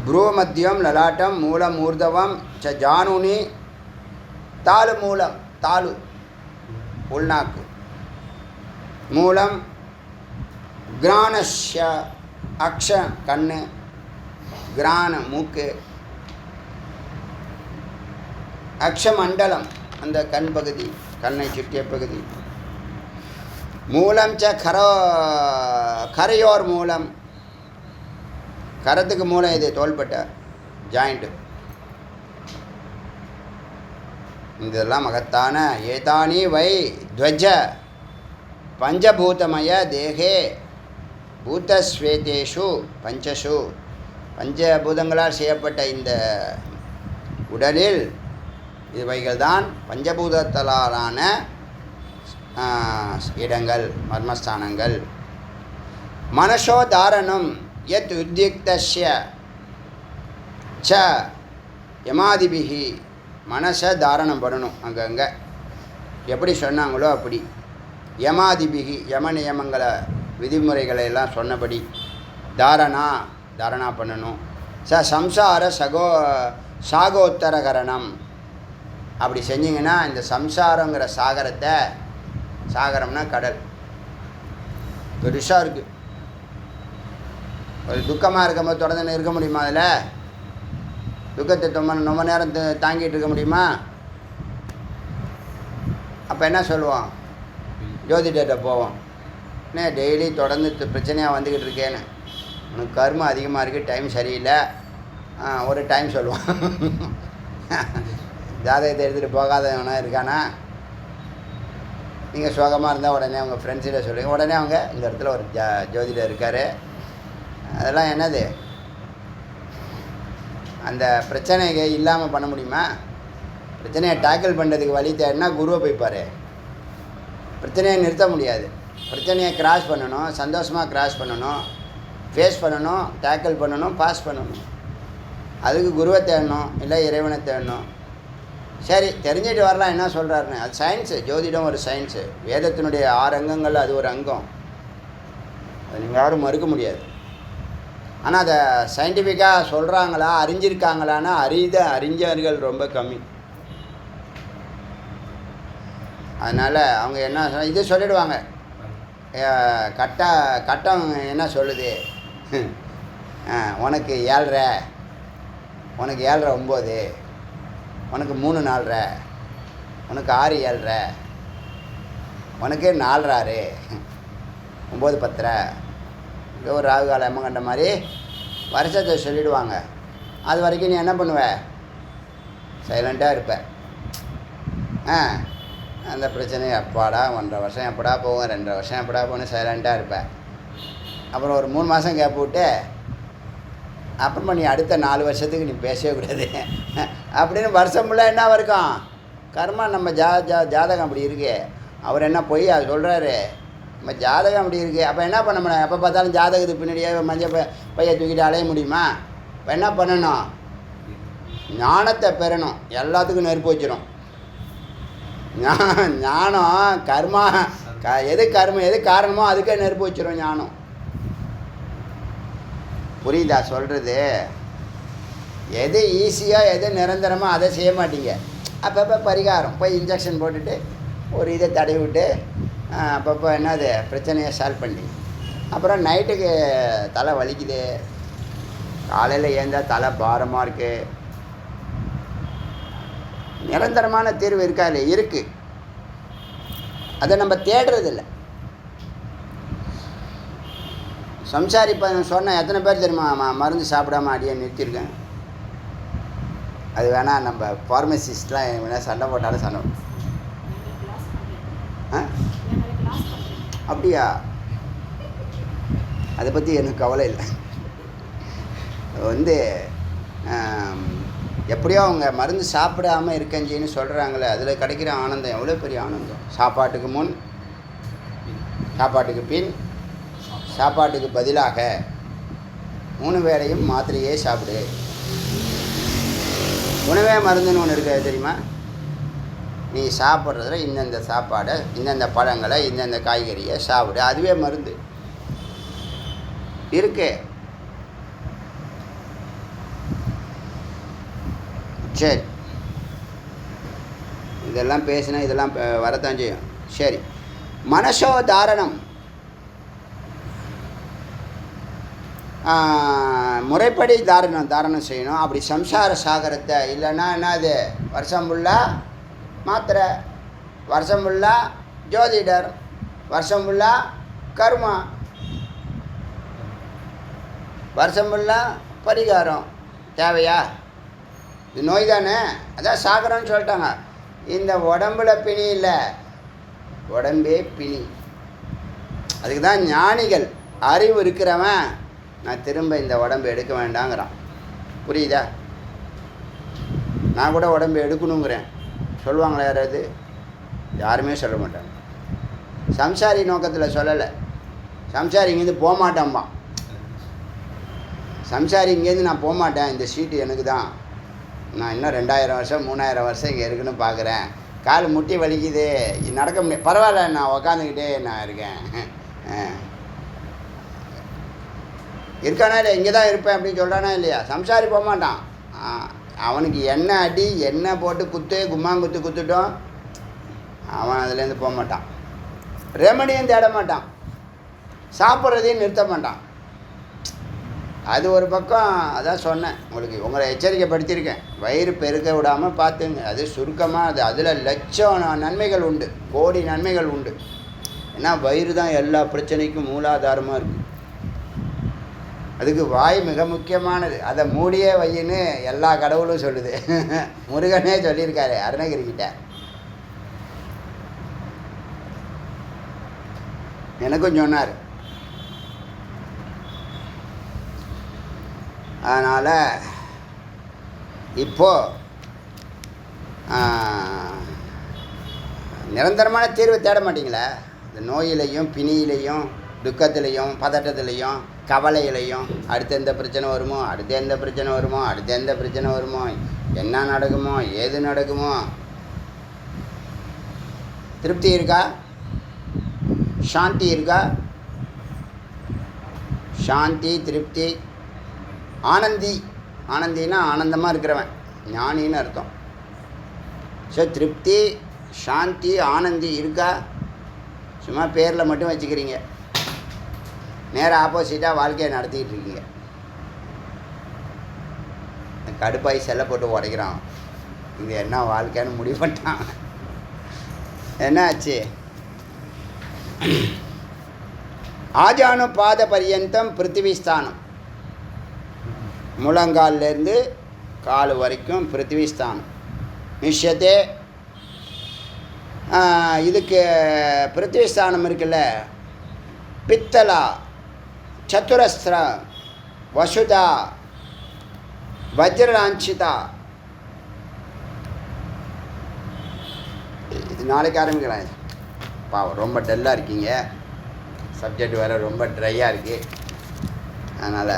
புருவ மத்தியம் லலாட்டம் மூலம் ஊர்தவம் ஜானுனி, தாலு மூலம், தாலு உள்நாக்கு, மூலம் கிராணஷ்ய அக்ஷ கண்ணு, கிரான மூக்கு, அக்ஷமண்டலம் அந்த கண் பகுதி, கண்ணை சுற்றிய பகுதி, மூலம் கரையோர் மூலம், கரத்துக்கு மூலம் இது தோள்பட்டை ஜாயிண்ட்டு. இதெல்லாம் மகத்தான. ஏதானி வை துவஜ பஞ்சபூதமய தேகே பூதஸ்வேதேஷு பஞ்சஷு, பஞ்சபூதங்களால் செய்யப்பட்ட இந்த உடலில் இவைகள் தான் பஞ்சபூதத்தாலான இடங்கள், மர்மஸ்தானங்கள். மனசோ தாரணம் யத் உத்யுக்தஸ்ய ச யமாதிபிஹி, மனசை தாரணம் பண்ணணும். அங்கங்கே எப்படி சொன்னாங்களோ அப்படி. யமாதிபிகி, யம நியமங்களை விதிமுறைகளை எல்லாம் சொன்னபடி தாரணா பண்ணணும். சம்சார சாகோத்தரகரணம், அப்படி செஞ்சிங்கன்னா இந்த சம்சாரங்கிற சாகரம்னா கடல் பெருசாக இருக்குது. ஒரு துக்கமாக இருக்கும்போது தொடர்ந்து இருக்க முடியுமா? அதில் துக்கத்தை ரொம்ப நேரம் தாங்கிட்டு இருக்க முடியுமா? அப்போ என்ன சொல்லுவோம்? ஜோதிடர்கிட்ட போவோம். என்ன டெய்லி தொடர்ந்து பிரச்சனையாக வந்துக்கிட்டு இருக்கேன்னு, உனக்கு கர்மம் அதிகமாக இருக்குது, டைம் சரியில்லை, ஒரு டைம் சொல்லுவான். ஜாதகத்தை எடுத்துகிட்டு போகாதவனா இருக்கானா? நீங்கள் சோகமாக இருந்தால் உடனே அவங்க ஃப்ரெண்ட்ஸில் சொல்லுங்கள். உடனே அவங்க இந்த இடத்துல ஒரு ஜோதிடர் இருக்கார், அதெல்லாம் என்னது? அந்த பிரச்சனையை இல்லாமல் பண்ண முடியுமா? பிரச்சனையை டேக்கிள் பண்ணுறதுக்கு வழி தேடினா குருவை போய்ப்பார். பிரச்சனையை நிறுத்த முடியாது. பிரச்சனையை கிராஸ் பண்ணணும், சந்தோஷமாக கிராஸ் பண்ணணும், ஃபேஸ் பண்ணணும், டேக்கிள் பண்ணணும், பாஸ் பண்ணணும். அதுக்கு குருவை தேடணும், இல்லை இறைவனை தேடணும். சரி, தெரிஞ்சுட்டு வரலாம் என்ன சொல்கிறாருன்னு. அது சயின்ஸு. ஜோதிடம் ஒரு சயின்ஸு. வேதத்தினுடைய 6 அங்கங்கள் அது ஒரு அங்கம். அது நீங்கள் யாரும் மறுக்க முடியாது. ஆனால் அதை சயின்டிஃபிக்காக சொல்கிறாங்களா, அறிஞ்சிருக்காங்களான்னா அறிஞர்கள் ரொம்ப கம்மி. அதனால் அவங்க என்ன இது சொல்லிடுவாங்க. கட்டம் என்ன சொல்லுது, உனக்கு 7.5, உனக்கு 7.9, உனக்கு 3 4.5, உனக்கு 6 7.5, உனக்கு 4 6, 9 10, ஏதோ ஒரு ராகு கால எம்ம கண்ட மாதிரி வருஷத்தை சொல்லிவிடுவாங்க. அது வரைக்கும் நீ என்ன பண்ணுவ? சைலண்ட்டாக இருப்ப. அந்த பிரச்சனை எப்பாடா 1.5 வருஷம் எப்படா போகும், 2.5 வருஷம் எப்படா போகணும், சைலண்ட்டாக இருப்பேன். அப்புறம் ஒரு 3 மாதம் கேப் விட்டு அப்புறமா நீ அடுத்த 4 வருஷத்துக்கு நீ பேசவே கூடாது அப்படின்னு வருஷம் ஃபுல்லாக என்ன இருக்கும்? கர்மா. நம்ம ஜாதகம் அப்படி இருக்கு. அவர் என்ன பொய் அது சொல்கிறாரு? நம்ம ஜாதகம் அப்படி இருக்குது. அப்போ என்ன பண்ண முடியும்? எப்போ பார்த்தாலும் ஜாதகத்துக்கு பின்னாடியே மஞ்சள் பையை தூக்கிட்டு அலைய முடியுமா? இப்போ என்ன பண்ணணும்? ஞானத்தை பெறணும். எல்லாத்துக்கும் நெருப்பு வச்சிடும் ஞானம். கர்மா எது கர்மம் எது காரணமோ அதுக்கே நெருப்பு வச்சிடும் ஞானம். புரியுதா சொல்கிறது? எது ஈஸியாக எது நிரந்தரமோ அதை செய்ய மாட்டீங்க. அப்பப்போ பரிகாரம் போய் இன்ஜெக்ஷன் போட்டுட்டு ஒரு இதை தடவி விட்டு அப்பப்போ என்னது பிரச்சனையை சால்வ் பண்ணி அப்புறம் நைட்டுக்கு தலை வலிக்குது, காலையில் ஏந்தா தலை பாரமாக இருக்குது. நிரந்தரமான தீர்வு இருக்கா இல்லை? இருக்குது. அதை நம்ம தேடுறதில்ல. சம்சாரி சொன்ன எத்தனை பேர் தெரியுமா மருந்து சாப்பிடாம அடியே நிறுத்தியிருக்கேன்? அது வேணால் நம்ம ஃபார்மசிஸ்ட்லாம் வேணால் சண்டை போட்டாலும் சண்டை. அப்படியா? அதை பற்றி எனக்கு கவலை இல்லை. எப்படியோ அவங்க மருந்து சாப்பிடாமல் இருக்கஞ்சின்னு சொல்கிறாங்களே, அதில் கிடைக்கிற ஆனந்தம் எவ்வளோ பெரிய ஆனந்தம். சாப்பாட்டுக்கு முன், சாப்பாட்டுக்கு பின், சாப்பாட்டுக்கு பதிலாக 3 வேளையும் மாத்திரையே சாப்பிடு. உணவே மருந்துன்னு ஒன்று இருக்காது தெரியுமா? நீ சாப்பிட்றதுல இந்தந்த சாப்பாடை, இந்தந்த பழங்களை, இந்தந்த காய்கறியை சாப்பிடு, அதுவே மருந்து இருக்கு. சரி, இதெல்லாம் பேசினா இதெல்லாம் வரத்தான் செய்யும். சரி, மனசோ தாரணம். முறைப்படி தாரணம் செய்யணும். அப்படி சம்சார சாகரத்தை இல்லைன்னா என்னது? வருஷம் ஃபுல்லாக மாத்திரை, வருஷம் ஃபுல்லாக ஜோதிடர், வருஷம் ஃபுல்லாக கர்மா, வருஷம் ஃபுல்லாக பரிகாரம் தேவையா? இது நோய் தானே. அதான் சாகரம்னு சொல்லிட்டாங்க. இந்த உடம்புல பிணி இல்லை, உடம்பே பிணி. அதுக்கு தான் ஞானிகள், அறிவு இருக்கிறவன் நான் திரும்ப இந்த உடம்பு எடுக்க வேண்டாங்கிறான். புரியுதா? நான் கூட உடம்பு எடுக்கணுங்கிறேன். சொல்லுவாங்களா யாராவது? யாருமே சொல்ல மாட்டாங்க. சம்சாரி நோக்கத்தில் சொல்லலை. சம்சாரி இங்கேருந்து போக மாட்டான்பா. சம்சாரி இங்கேருந்து நான் போக மாட்டேன், இந்த சீட்டு எனக்கு தான், நான் இன்னும் 2000 வருஷம் 3000 வருஷம் இங்கே இருக்குன்னு பார்க்குறேன், கால் முட்டி வலிக்குது, நடக்க முடியாது, பரவாயில்ல நான் உக்காந்துக்கிட்டே நான் இருக்கேன், இருக்கானா இல்லை, இங்கே தான் இருப்பேன் அப்படின்னு சொல்கிறானா இல்லையா? சம்சாரி போக மாட்டான். அவனுக்கு என்ன அடி என்ன போட்டு கும்மாங்குத்து குத்துட்டோம், அவன் அதுலேருந்து போக மாட்டான். ரெமடியும் தேட மாட்டான், சாப்பிட்றதையும் நிறுத்த மாட்டான். அது ஒரு பக்கம். அதான் சொன்னேன் உங்களுக்கு, உங்களை எச்சரிக்கைப்படுத்தியிருக்கேன். வயிறு பெருக்க விடாமல் பார்த்துங்க. அது சுருக்கமாக அதில் லட்சம் நன்மைகள் உண்டு, கோடி நன்மைகள் உண்டு. ஏன்னா வயிறு தான் எல்லா பிரச்சனைக்கும் மூலாதாரமாக இருக்குது. அதுக்கு வாய் மிக முக்கியமானது. அதை மூடியே வையின்னு எல்லா கடவுளும் சொல்லுது. முருகனே சொல்லியிருக்காரு அருணகிரிக்கிட்ட. எனக்கும் சொன்னார். அதனால் இப்போது நிரந்தரமான தீர்வு தேட மாட்டிங்களே. இந்த நோயிலையும் பிணியிலையும் துக்கத்திலையும் பதட்டத்திலையும் கவலையிலையும் அடுத்து எந்த பிரச்சனை வருமோ, அடுத்து எந்த பிரச்சனை வருமோ, அடுத்து எந்த பிரச்சனை வருமோ, என்ன நடக்குமோ, ஏது நடக்குமோ, திருப்தி இருக்கா? சாந்தி இருக்கா? சாந்தி, திருப்தி, ஆனந்தி. ஆனந்தின்னா ஆனந்தமாக இருக்கிறவன், ஞானின்னு அர்த்தம். ஸோ திருப்தி, சாந்தி, ஆனந்தி இருக்கா? சும்மா பேரில் மட்டும் வச்சுக்கிறீங்க. நேராக ஆப்போசிட்டாக வாழ்க்கையை நடத்திக்கிட்டு இருக்கீங்க. கடுப்பாய் செல்லை போட்டு உடைக்கிறான். இது என்ன வாழ்க்கைன்னு முடிவு பண்ணிட்டான். என்ன ஆச்சு? ஆஜானு பாத பரியந்தம் பிருத்திவிஸ்தானம், முழங்கால்லேருந்து கால் வரைக்கும் பிருத்திவிஸ்தானம். நிஷத்தே இதுக்கு பிருத்திவிஸ்தானம் இருக்குல்ல, பித்தளா, சதுரஸ்திர, வசுதா, வஜ்ரலாஞ்சிதா. இது நாளைக்கு ஆரம்பிக்கலாம். பாவம் ரொம்ப டல்லாக இருக்கீங்க, சப்ஜெக்ட் வேறு ரொம்ப ட்ரையாக இருக்குது. அதனால்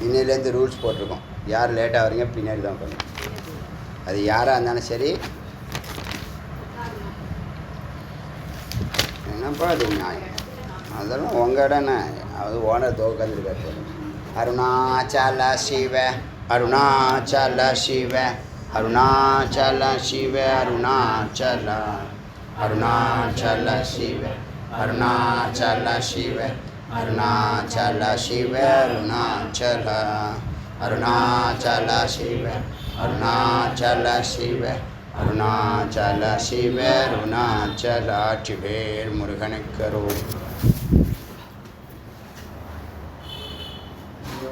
இன்னிலேருந்து ரூல்ஸ் போட்டிருக்கோம். யார் லேட்டாக வரீங்க பின்னாடி தான் பண்ணணும். அது யாராக இருந்தாலும் சரி. என்னப்பா அது நியாயம்? அதெல்லாம் உங்கள் இடம்னா அது ஓனர் தோக்கந்துருக்காரு. அருணாச்சல சிவ, அருணாச்சல சிவ, அருணாச்சல சிவ, அருணாச்சல, அருணாச்சல சிவ, அருணாச்சல சிவ, அருணாச்சல சிவ, அருணாச்சல, அருணாச்சல சிவ, அருணாச்சல சிவ, அருணாச்சல சிவ, அருணாச்சல. வெற்றிவேல் முருகனுக்கு.